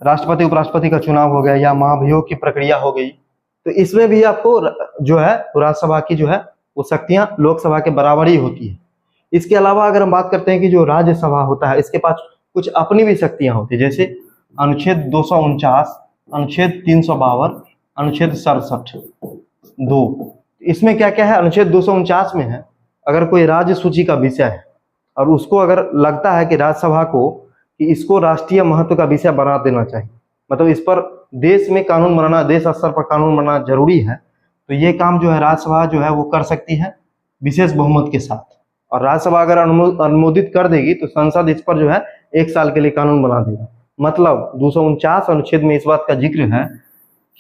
राष्ट्रपति उपराष्ट्रपति का चुनाव हो गया या महाभियोग की प्रक्रिया हो गई, तो इसमें भी आपको जो है राज्यसभा की जो है वो शक्तियां लोकसभा के बराबर ही होती है। इसके अलावा अगर हम बात करते हैं कि जो राज्यसभा होता है इसके पास कुछ अपनी भी शक्तियां होती है, जैसे अनुच्छेद 249, अनुच्छेद 352, अनुच्छेद 67 2। इसमें क्या क्या है? अनुच्छेद 249 में है अगर कोई राज्य सूची का विषय है और उसको अगर लगता है कि राज्यसभा को कि इसको राष्ट्रीय महत्व का विषय बना देना चाहिए, मतलब इस पर देश में कानून बनाना, देश स्तर पर कानून बनाना जरूरी है, तो ये काम जो है राज्यसभा जो है वो कर सकती है विशेष बहुमत के साथ। और राज्यसभा अगर अनुमोदित कर देगी तो संसद इस पर जो है 1 साल के लिए कानून बना देगा। मतलब 249 अनुच्छेद में इस बात का जिक्र है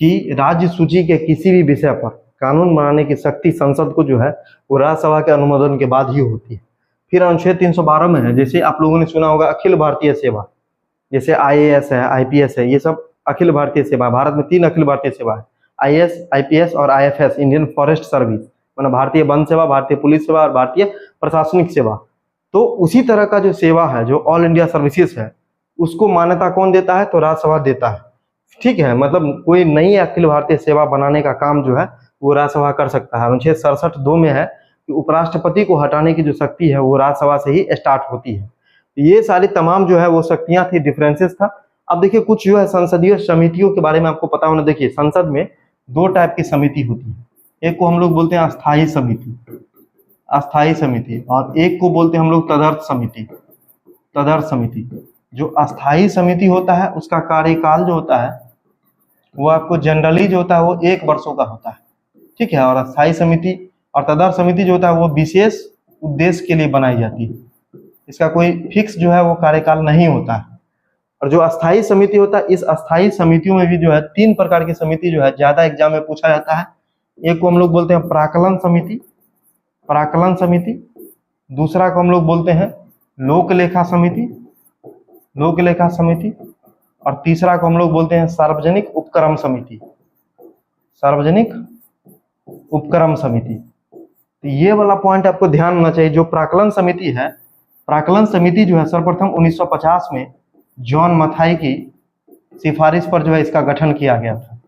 कि राज्य सूची के किसी भी विषय पर कानून बनाने की शक्ति संसद को जो है वो राज्यसभा के अनुमोदन के बाद ही होती है। फिर अनुच्छेद 312 में है, जैसे आप लोगों ने सुना होगा अखिल भारतीय सेवा, जैसे IAS है, IPS है, ये सब अखिल भारतीय सेवा। भारत में 3 अखिल भारतीय सेवा है, IAS, IPS और IFS, इंडियन फॉरेस्ट सर्विस, मतलब भारतीय वन सेवा, भारतीय पुलिस सेवा और भारतीय प्रशासनिक सेवा। तो उसी तरह का जो सेवा है, जो ऑल इंडिया सर्विसेज है, उसको मान्यता कौन देता है? तो राज्यसभा देता है। ठीक है, मतलब कोई नई अखिल भारतीय सेवा बनाने का काम जो है वो राज्यसभा कर सकता है। अनुच्छेद 67(2) में है कि उपराष्ट्रपति को हटाने की जो शक्ति है वो राज्यसभा से ही स्टार्ट होती है। ये सारी तमाम जो है वो शक्तियां थी, डिफरेंसेस था। अब देखिए कुछ जो है संसदीय समितियों के बारे में आपको पता होना। देखिए संसद में 2 टाइप की समिति होती है, एक को हम लोग बोलते हैं अस्थायी समिति, अस्थायी समिति, और एक को बोलते हैं हम लोग तदर्थ समिति, तदर्थ समिति। जो अस्थायी समिति होता है उसका कार्यकाल जो होता है वो आपको जनरली जो होता है वो 1 वर्षों का होता है। ठीक है, और अस्थायी समिति और तदर्थ समिति जो होता है वो विशेष उद्देश्य के लिए बनाई जाती है, इसका कोई फिक्स जो है वो कार्यकाल नहीं होता है। और जो अस्थायी समिति होता है, इस अस्थायी समितियों में भी जो है 3 प्रकार की समिति जो है ज्यादा एग्जाम में पूछा जाता है। एक को हम लोग बोलते हैं प्राक्कलन समिति, प्राक्कलन समिति। दूसरा को हम लोग बोलते हैं लोक लेखा समिति, लोक लेखा समिति। और तीसरा को हम लोग बोलते हैं सार्वजनिक उपक्रम समिति, सार्वजनिक उपक्रम समिति। तो ये वाला पॉइंट आपको ध्यान होना चाहिए। जो प्राक्कलन समिति है, प्राक्कलन समिति जो है सर्वप्रथम 1950 में जॉन मथाई की सिफारिश पर जो है इसका गठन किया गया था।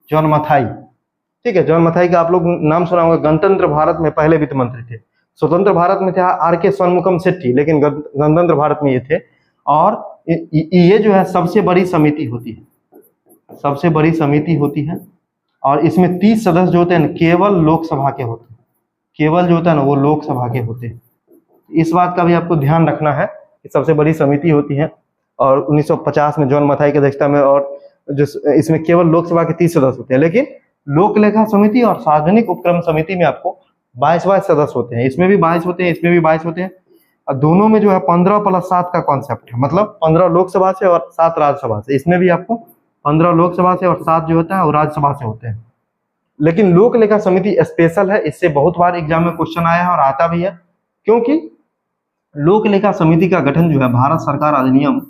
जॉन मथाई, ठीक है, जॉन मथाई का आप लोग नाम सुना होगा। गणतंत्र भारत में पहले वित्त मंत्री थे। स्वतंत्र भारत में था RK षणमुखम शेट्टी, लेकिन गणतंत्र भारत में ये थे। और ये जो है सबसे बड़ी समिति होती है, सबसे बड़ी समिति होती है। और इसमें 30 सदस्य जो होते हैं केवल लोकसभा के होते हैं, केवल जो होता है ना वो लोकसभा के होते हैं। इस बात का भी आपको ध्यान रखना है कि सबसे बड़ी समिति होती है। और 1950 में जॉन मथाई की अध्यक्षता में, और जो इसमें केवल लोकसभा के 30 सदस्य होते हैं। लेकिन लोक लेखा समिति और सार्वजनिक उपक्रम समिति में आपको 22 सदस्य होते हैं। इसमें भी 22 होते हैं, इसमें भी 22 होते हैं। और दोनों में जो है 15 + 7 का कॉन्सेप्ट है, मतलब 15 लोकसभा से और 7 राज्यसभा से। इसमें भी आपको 15 लोकसभा से और 7 जो होता है वो राज्यसभा से होते हैं। लेकिन लोक लेखा समिति स्पेशल है, इससे बहुत बार एग्जाम में क्वेश्चन आया है और आता भी है, क्योंकि लोक लेखा समिति का गठन जो है भारत सरकार अधिनियम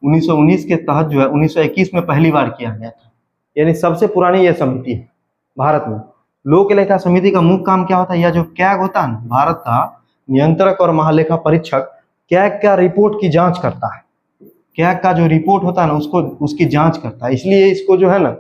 1919 के तहत जो है 1921 में पहली बार किया गया था। यानी सबसे पुरानी यह समिति है भारत में। लोक लेखा समिति का मुख्य काम क्या होता है? यह जो कैग होता है ना, भारत का नियंत्रक और महालेखा परीक्षक, कैग का रिपोर्ट की जांच करता है। कैग का जो रिपोर्ट होता है ना उसको, उसकी जांच करता है। इसलिए इसको जो है ना,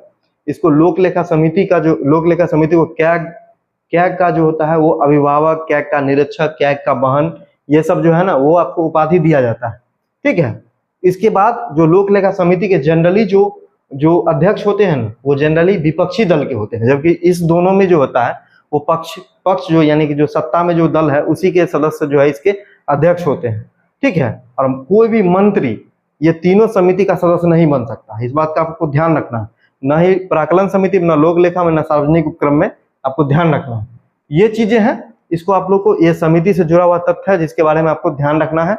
इसको लोक लेखा समिति का जो, लोक लेखा समिति को कैग का जो होता है वो अभिभावक, कैग का निरीक्षक, कैग का बहन, ये सब जो है ना वो आपको उपाधि दिया जाता है। ठीक है, इसके बाद जो लोक लेखा समिति के जनरली जो अध्यक्ष होते हैं ना वो जनरली विपक्षी दल के होते हैं, जबकि इस दोनों में जो होता है वो पक्ष जो, यानी कि जो सत्ता में जो दल है उसी के सदस्य जो है इसके अध्यक्ष होते हैं। ठीक है, और कोई भी मंत्री ये तीनों समिति का सदस्य नहीं बन सकता। इस बात का आपको ध्यान रखना है। न ही प्राक्कलन समिति में, न लोक लेखा में, न सार्वजनिक उपक्रम में आपको ध्यान रखना है। ये चीजें हैं, इसको आप लोग को, ये समिति से जुड़ा हुआ तथ्य है जिसके बारे में आपको ध्यान रखना है।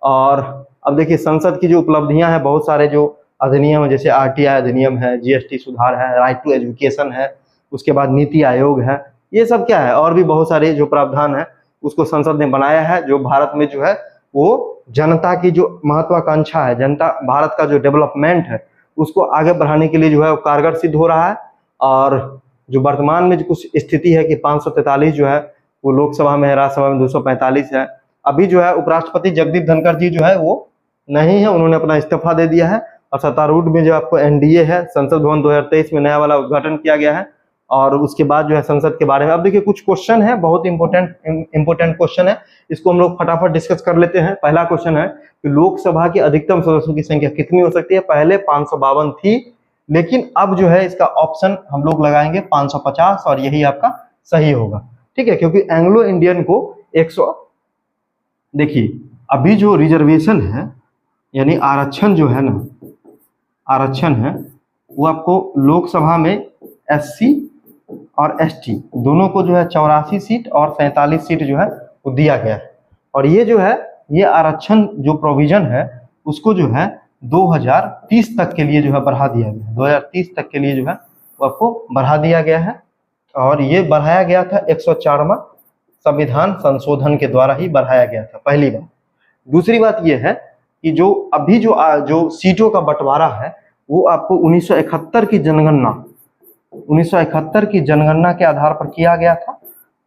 और अब देखिए संसद की जो उपलब्धियां हैं, बहुत सारे जो अधिनियम है, जैसे RTI अधिनियम है, GST सुधार है, राइट टू एजुकेशन है, उसके बाद नीति आयोग है, ये सब क्या है, और भी बहुत सारे जो प्रावधान है उसको संसद ने बनाया है। जो भारत में जो है वो जनता की जो महत्वाकांक्षा है, जनता भारत का जो डेवलपमेंट है उसको आगे बढ़ाने के लिए जो है वो कारगर सिद्ध हो रहा है। और जो वर्तमान में जो कुछ स्थिति है कि 543 जो है वो लोकसभा में है, राज्यसभा में 245 है। अभी जो है उपराष्ट्रपति जगदीप धनखड़ जी जो है वो नहीं है, उन्होंने अपना इस्तीफा दे दिया है। और सत्तारूढ़ में जो आपको NDA है, संसद भवन 2023 में नया वाला उद्घाटन किया गया है। और उसके बाद जो है संसद के बारे में अब देखिए कुछ क्वेश्चन है, बहुत इंपॉर्टेंट क्वेश्चन है, इसको हम लोग फटाफट डिस्कस कर लेते हैं। पहला क्वेश्चन है कि लोकसभा की अधिकतम सदस्यों की संख्या कितनी हो सकती है? पहले 552 थी, लेकिन अब जो है इसका ऑप्शन हम लोग लगाएंगे 550 और यही आपका सही होगा। ठीक है, क्योंकि एंग्लो इंडियन को 100, देखिए अभी जो रिजर्वेशन है यानी आरक्षण जो है ना, आरक्षण है वो आपको लोकसभा में SC और ST दोनों को जो है 84 सीट और 47 सीट जो है वो दिया गया है। और ये जो है ये आरक्षण जो प्रोविजन है उसको जो है 2030 तक के लिए जो है बढ़ा दिया गया है। 2030 तक के लिए जो है वो आपको बढ़ा दिया गया है। और ये बढ़ाया गया था 104वां संविधान संशोधन के द्वारा ही बढ़ाया गया था, पहली बात। दूसरी बात ये है कि जो अभी जो सीटों का बंटवारा है वो आपको 1971 की जनगणना 1971 की जनगणना के आधार पर किया गया था।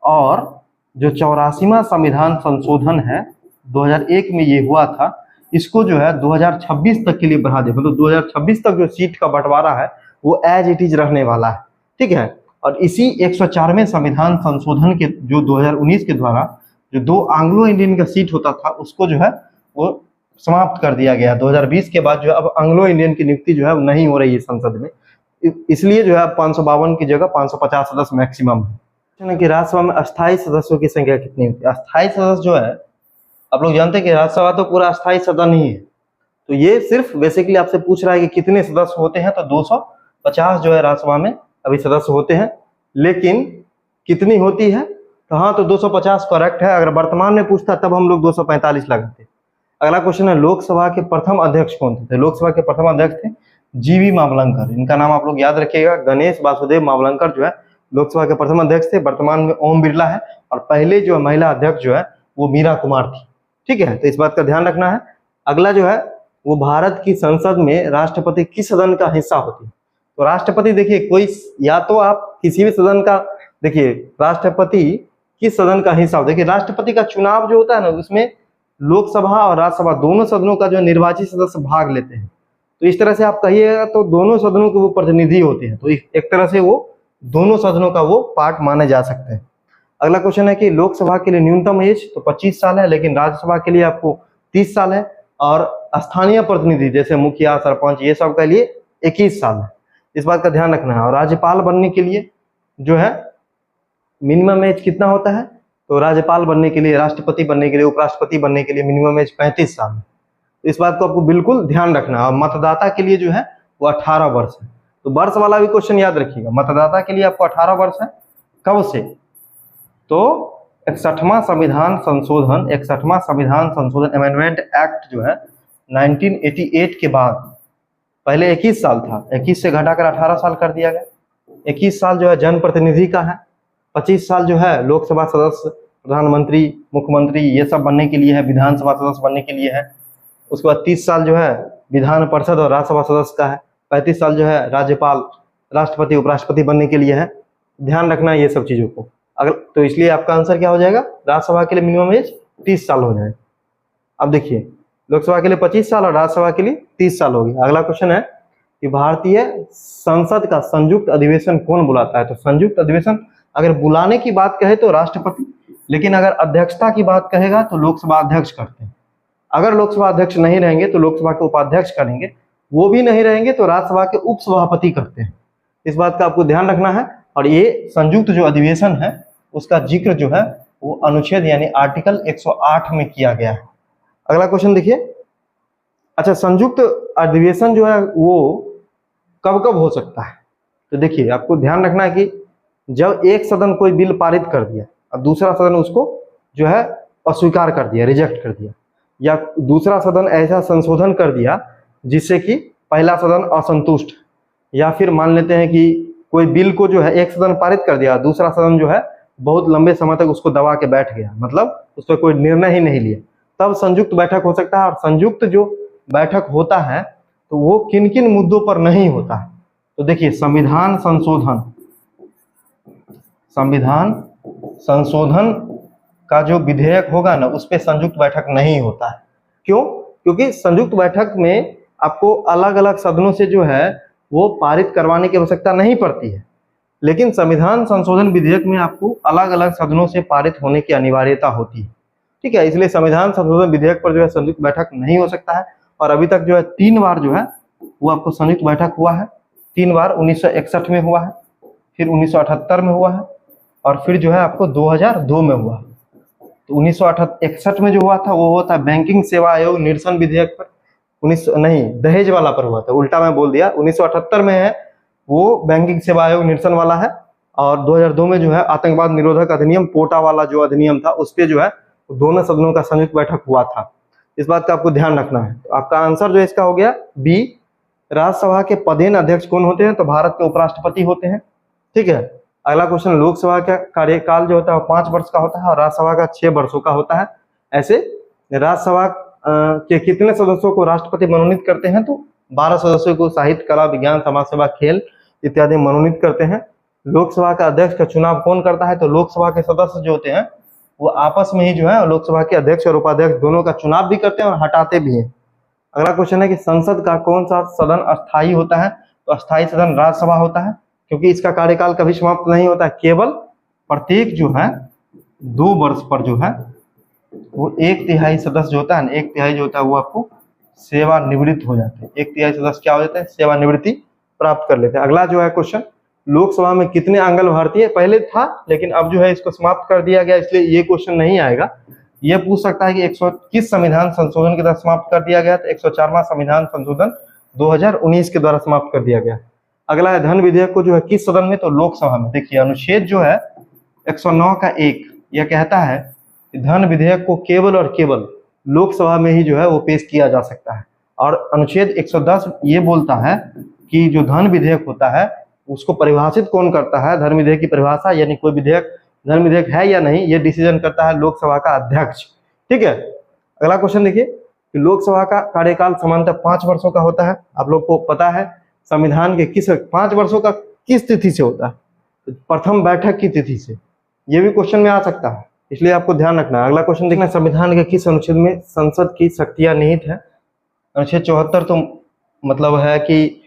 और जो 84वां संविधान संशोधन है 2001 में ये हुआ था, इसको जो है 2026 तक के लिए बढ़ा दिया, मतलब 2026 तक जो सीट का बंटवारा है वो एज इट इज रहने वाला है, ठीक है। और इसी 104वें संविधान संशोधन के जो 2019 के द्वारा जो 2 एंग्लो इंडियन का सीट होता था उसको जो है वो समाप्त कर दिया गया। 2020 के बाद जो है अब एंग्लो इंडियन की नियुक्ति जो है नहीं हो रही है संसद में, इसलिए जो है 552 की जगह 550 सदस्य मैक्सिमम है। कि राज्यसभा में अस्थायी सदस्यों की संख्या कितनी होती है? अस्थायी सदस्य जो है, आप लोग जानते हैं कि राज्यसभा तो पूरा अस्थायी सदन ही है, तो ये सिर्फ बेसिकली आपसे पूछ रहा है कि कितने सदस्य होते हैं, तो 250 जो है राज्यसभा में अभी सदस्य होते हैं। लेकिन कितनी होती है, तो हाँ, तो 250 करेक्ट है। अगर वर्तमान में पूछता तब हम लोग 245 लगाते। अगला क्वेश्चन है, लोकसभा के प्रथम अध्यक्ष कौन थे? लोकसभा के प्रथम अध्यक्ष थे जीवी मावलंकर। इनका नाम आप लोग याद रखिएगा, गणेश वासुदेव मावलंकर जो है लोकसभा के प्रथम अध्यक्ष थे। वर्तमान में ओम बिरला है और पहले जो महिला अध्यक्ष जो है वो मीरा कुमार थी, ठीक है, तो इस बात का ध्यान रखना है। अगला जो है वो भारत की संसद में राष्ट्रपति किस सदन का हिस्सा होती है? तो राष्ट्रपति देखिए, कोई या तो आप किसी भी सदन का, देखिए राष्ट्रपति किस सदन का हिस्सा होता है? देखिए राष्ट्रपति का चुनाव जो होता है ना, उसमें लोकसभा और राज्यसभा दोनों सदनों का जो निर्वाचित सदस्य भाग लेते हैं। तो इस तरह से आप कहिएगा तो दोनों सदनों के वो प्रतिनिधि होते हैं, तो एक तरह से वो दोनों सदनों का वो पार्ट माने जा सकते हैं। अगला क्वेश्चन है कि लोकसभा के लिए न्यूनतम एज तो 25 साल है, लेकिन राज्यसभा के लिए आपको 30 साल है, और स्थानीय प्रतिनिधि जैसे मुखिया, सरपंच, ये सब के लिए 21 साल है। इस बात का ध्यान रखना है। और राज्यपाल बनने के लिए जो है मिनिमम एज कितना होता है? तो राज्यपाल बनने के लिए, राष्ट्रपति बनने के लिए, उपराष्ट्रपति बनने के लिए मिनिमम एज 35 साल है। इस बात को आपको बिल्कुल ध्यान रखना है। और मतदाता के लिए जो है वो 18 वर्ष है। तो वर्ष वाला भी क्वेश्चन याद रखिएगा, मतदाता के लिए आपको 18 वर्ष है। कब से? तो 61वां संविधान संशोधन अमेंडमेंट एक्ट जो है 1988 के बाद, पहले 21 साल था, 21 से घटाकर 18 साल कर दिया गया। 21 साल जो है जनप्रतिनिधि का है, 25 साल जो है लोकसभा सदस्य, प्रधानमंत्री, मुख्यमंत्री ये सब बनने के लिए है, विधानसभा सदस्य बनने के लिए है। उसके बाद 30 साल जो है विधान परिषद और राज्यसभा सदस्य का है। 35 साल जो है राज्यपाल, राष्ट्रपति, उपराष्ट्रपति बनने के लिए है। ध्यान रखना है ये सब चीजों को। अगर तो इसलिए आपका आंसर क्या हो जाएगा? राज्यसभा के लिए मिनिमम एज 30 साल हो जाएगा। अब देखिए, लोकसभा के लिए 25 साल और राज्यसभा के लिए 30 साल हो गया। अगला क्वेश्चन है कि भारतीय संसद का संयुक्त अधिवेशन कौन बुलाता है? तो संयुक्त अधिवेशन अगर बुलाने की बात कहे तो राष्ट्रपति, लेकिन अगर अध्यक्षता की बात कहेगा तो लोकसभा अध्यक्ष करते हैं। अगर लोकसभा अध्यक्ष नहीं रहेंगे तो लोकसभा के उपाध्यक्ष करेंगे, वो भी नहीं रहेंगे तो राज्यसभा के उपसभापति करते हैं। इस बात का आपको ध्यान रखना है। और ये संयुक्त जो अधिवेशन है उसका जिक्र जो है वो अनुच्छेद यानी आर्टिकल 108 में किया गया है। अगला क्वेश्चन देखिए। अच्छा, संयुक्त अधिवेशन जो है वो कब कब हो सकता है? तो देखिए, आपको ध्यान रखना है कि जब एक सदन कोई बिल पारित कर दिया और दूसरा सदन उसको जो है अस्वीकार कर दिया, रिजेक्ट कर दिया, या दूसरा सदन ऐसा संशोधन कर दिया जिससे कि पहला सदन असंतुष्ट, या फिर मान लेते हैं कि कोई बिल को जो है एक सदन पारित कर दिया, दूसरा सदन जो है बहुत लंबे समय तक उसको दबा के बैठ गया, मतलब उस पर कोई निर्णय ही नहीं लिया, तब संयुक्त बैठक हो सकता है। और संयुक्त जो बैठक होता है तो वो किन किन मुद्दों पर नहीं होता है? तो देखिए, संविधान संशोधन का जो विधेयक होगा ना, उस पर संयुक्त बैठक नहीं होता है। क्यों? क्योंकि संयुक्त बैठक में आपको अलग अलग सदनों से जो है वो पारित करवाने की आवश्यकता नहीं पड़ती है, लेकिन संविधान संशोधन विधेयक में आपको अलग अलग सदनों से पारित होने की अनिवार्यता होती है, ठीक है। इसलिए संविधान संशोधन विधेयक पर जो है संयुक्त बैठक नहीं हो सकता है। और अभी तक जो है 3 बार जो है वो आपको संयुक्त बैठक हुआ है। 3 बार 1961 में हुआ है, फिर 1978 में हुआ है, और फिर जो है आपको 2002 में हुआ। तो 1961 में जो हुआ था वो हुआ था बैंकिंग सेवा आयोग निरसन विधेयक पर, दहेज वाला पर हुआ था, उल्टा मैं बोल दिया। 1978 में है वो बैंकिंग सेवा आयोग निरसन वाला है, और 2002 में जो है आतंकवाद निरोधक अधिनियम, पोटा वाला जो अधिनियम था, उस पर जो है दोनों सदनों का संयुक्त बैठक हुआ था। इस बात का आपको ध्यान रखना है। तो आपका आंसर जो इसका हो गया बी। राज्यसभा के पदेन अध्यक्ष कौन होते हैं? तो भारत के उपराष्ट्रपति होते हैं, ठीक है। अगला क्वेश्चन, लोकसभा का कार्यकाल जो होता है 5 वर्ष का होता है और राज्यसभा का 6 वर्षों का होता है। ऐसे राज्यसभा के कितने सदस्यों को राष्ट्रपति मनोनीत करते हैं? तो 12 सदस्यों को साहित्य, कला, विज्ञान, समाज सेवा, खेल इत्यादि मनोनीत करते हैं। लोकसभा का अध्यक्ष का चुनाव कौन करता है? तो लोकसभा के सदस्य जो होते हैं वो आपस में ही जो है लोकसभा के अध्यक्ष और उपाध्यक्ष दोनों का चुनाव भी करते हैं और हटाते भी हैं। अगला क्वेश्चन है कि संसद का कौन सा सदन अस्थायी होता है? तो अस्थायी सदन राज्यसभा होता है, क्योंकि इसका कार्यकाल कभी समाप्त नहीं होता है। केवल प्रत्येक जो है 2 वर्ष पर जो है वो 1/3 सदस्य जो होता है, 1/3 जो होता है वो आपको सेवानिवृत्त हो जाते हैं। 1/3 सदस्य क्या हो जाते हैं? सेवानिवृत्ति प्राप्त कर लेते हैं। अगला जो है क्वेश्चन, लोकसभा में कितने आंगन भारतीय? पहले था लेकिन अब जो है इसको समाप्त कर दिया गया, इसलिए ये क्वेश्चन नहीं आएगा। ये पूछ सकता है कि किस संविधान संशोधन के द्वारा समाप्त कर दिया गया? तो 104वां संविधान संशोधन 2019 के द्वारा समाप्त कर दिया गया। अगला है, धन विधेयक को जो है किस सदन में? तो लोकसभा में। देखिए अनुच्छेद जो है 109 का 1 यह कहता है कि धन विधेयक को केवल और केवल लोकसभा में ही जो है वो पेश किया जा सकता है। और अनुच्छेद 110 ये बोलता है कि जो धन विधेयक होता है उसको परिभाषित कौन करता है? धन विधेयक की परिभाषा यानी कोई विधेयक धन विधेयक है या नहीं, ये डिसीजन करता है लोकसभा का अध्यक्ष। ठीक है। अगला क्वेश्चन देखिए कि लोकसभा का कार्यकाल सामान्यतः 5 वर्षों का होता है। आप लोग को पता है संविधान के किस 5 वर्षों का किस तिथि से होता है? तो प्रथम बैठक की तिथि से। ये भी क्वेश्चन में आ सकता है, इसलिए आपको ध्यान रखना है। अगला क्वेश्चन देखना, संविधान के किस अनुच्छेद में संसद की शक्तियां निहित है? अनुच्छेद 74 तो मतलब है कि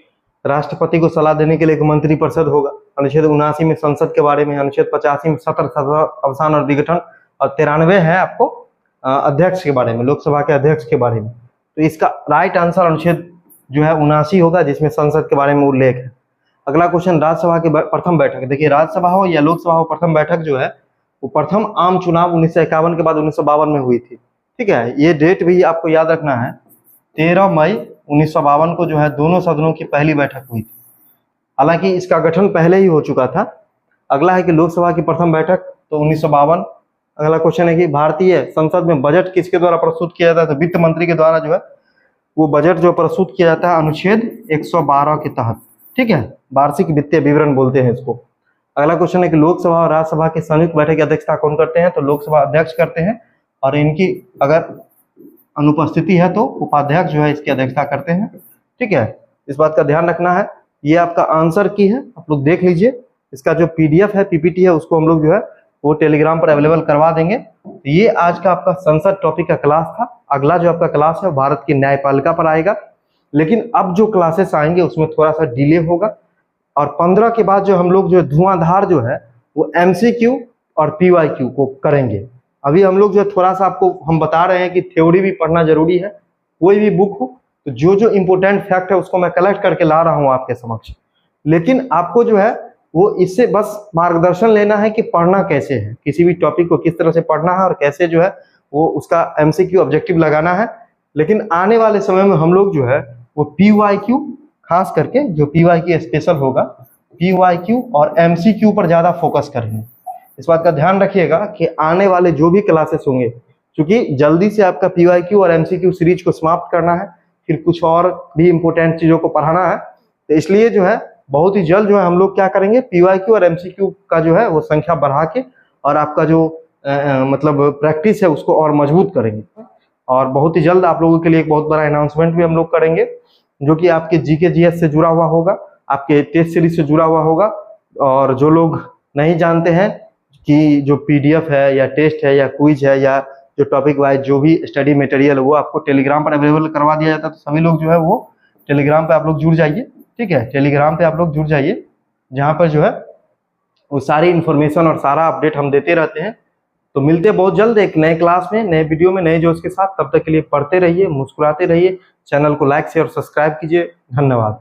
राष्ट्रपति को सलाह देने के लिए एक मंत्रिपरिषद होगा। अनुच्छेद 79 में संसद के बारे में, अनुच्छेद 85 में सत्र अवसान और विघटन, और 93 है आपको अध्यक्ष के बारे में, लोकसभा के अध्यक्ष के बारे में। तो इसका राइट आंसर अनुच्छेद जो है 79 होगा, जिसमें संसद के बारे में उल्लेख है। अगला क्वेश्चन, राज्यसभा की प्रथम बैठक। देखिए राज्यसभा हो या लोकसभा हो, प्रथम बैठक जो है वो प्रथम आम चुनाव 1951 के बाद 1952 में हुई थी। ठीक है, ये डेट भी आपको याद रखना है। 13 मई 1952 को जो है दोनों सदनों की पहली बैठक हुई थी। हालांकि इसका गठन पहले ही हो चुका था। अगला है कि लोकसभा की प्रथम बैठक तो 1952। अगला क्वेश्चन है कि भारतीय संसद में बजट किसके द्वारा प्रस्तुत किया जाता है? तो वित्त मंत्री के द्वारा जो है वो बजट जो प्रस्तुत किया जाता है अनुच्छेद 112 के तहत। ठीक है, वार्षिक वित्तीय विवरण बोलते हैं इसको। अगला क्वेश्चन है कि लोकसभा और राज्यसभा की संयुक्त बैठक की अध्यक्षता कौन करते हैं? तो लोकसभा अध्यक्ष करते हैं, और इनकी अगर अनुपस्थिति है तो उपाध्यक्ष जो है इसकी अध्यक्षता करते हैं। ठीक है, इस बात का ध्यान रखना है। ये आपका आंसर की है, आप लोग देख लीजिए। इसका जो पीडीएफ है, पीपीटी है, उसको हम लोग जो है वो टेलीग्राम पर अवेलेबल करवा देंगे। ये आज का आपका संसद टॉपिक का क्लास था। अगला जो आपका क्लास है भारत की न्यायपालिका पर आएगा, लेकिन अब जो क्लासेस आएंगे उसमें थोड़ा सा डिले होगा। और 15 के बाद जो हम लोग जो धुआंधार जो है वो एमसीक्यू और पीवाईक्यू को करेंगे। अभी हम लोग जो है थोड़ा सा आपको हम बता रहे हैं कि थ्योरी भी पढ़ना जरूरी है। कोई भी बुक हो तो जो जो इम्पोर्टेंट फैक्ट है उसको मैं कलेक्ट करके ला रहा हूँ आपके समक्ष, लेकिन आपको जो है वो इससे बस मार्गदर्शन लेना है कि पढ़ना कैसे है, किसी भी टॉपिक को किस तरह से पढ़ना है और कैसे जो है वो उसका एमसीक्यू ऑब्जेक्टिव लगाना है। लेकिन आने वाले समय में हम लोग जो है वो पीवाईक्यू, खास करके जो पीवाईक्यू स्पेशल होगा, पीवाईक्यू और एमसीक्यू पर ज्यादा फोकस करेंगे। इस बात का ध्यान रखिएगा कि आने वाले जो भी क्लासेस होंगे, क्योंकि जल्दी से आपका पीवाईक्यू और एमसीक्यू सीरीज को समाप्त करना है, फिर कुछ और भी इंपॉर्टेंट चीजों को पढ़ाना है, तो इसलिए जो है बहुत ही जल्द जो है हम लोग क्या करेंगे, पीवाईक्यू और एमसीक्यू का जो है वो संख्या बढ़ा के और आपका जो मतलब प्रैक्टिस है उसको और मजबूत करेंगे। और बहुत ही जल्द आप लोगों के लिए एक बहुत बड़ा अनाउंसमेंट भी हम लोग करेंगे, जो कि आपके जीके जीएस से जुड़ा हुआ होगा, आपके टेस्ट सीरीज से जुड़ा हुआ होगा। और जो लोग नहीं जानते हैं कि जो पीडीएफ है या टेस्ट है या क्विज है या जो टॉपिक वाइज जो भी स्टडी मटेरियल है वो आपको टेलीग्राम पर अवेलेबल करवा दिया जाता है, तो सभी लोग जो है वो टेलीग्राम पे आप लोग जुड़ जाइए। ठीक है, टेलीग्राम पे आप लोग जुड़ जाइए, जहाँ पर जो है वो सारी इन्फॉर्मेशन और सारा अपडेट हम देते रहते हैं। तो मिलते हैं बहुत जल्द एक नए क्लास में, नए वीडियो में, नए जोश के साथ। तब तक के लिए पढ़ते रहिए, मुस्कुराते रहिए, चैनल को लाइक शेयर और सब्सक्राइब कीजिए। धन्यवाद।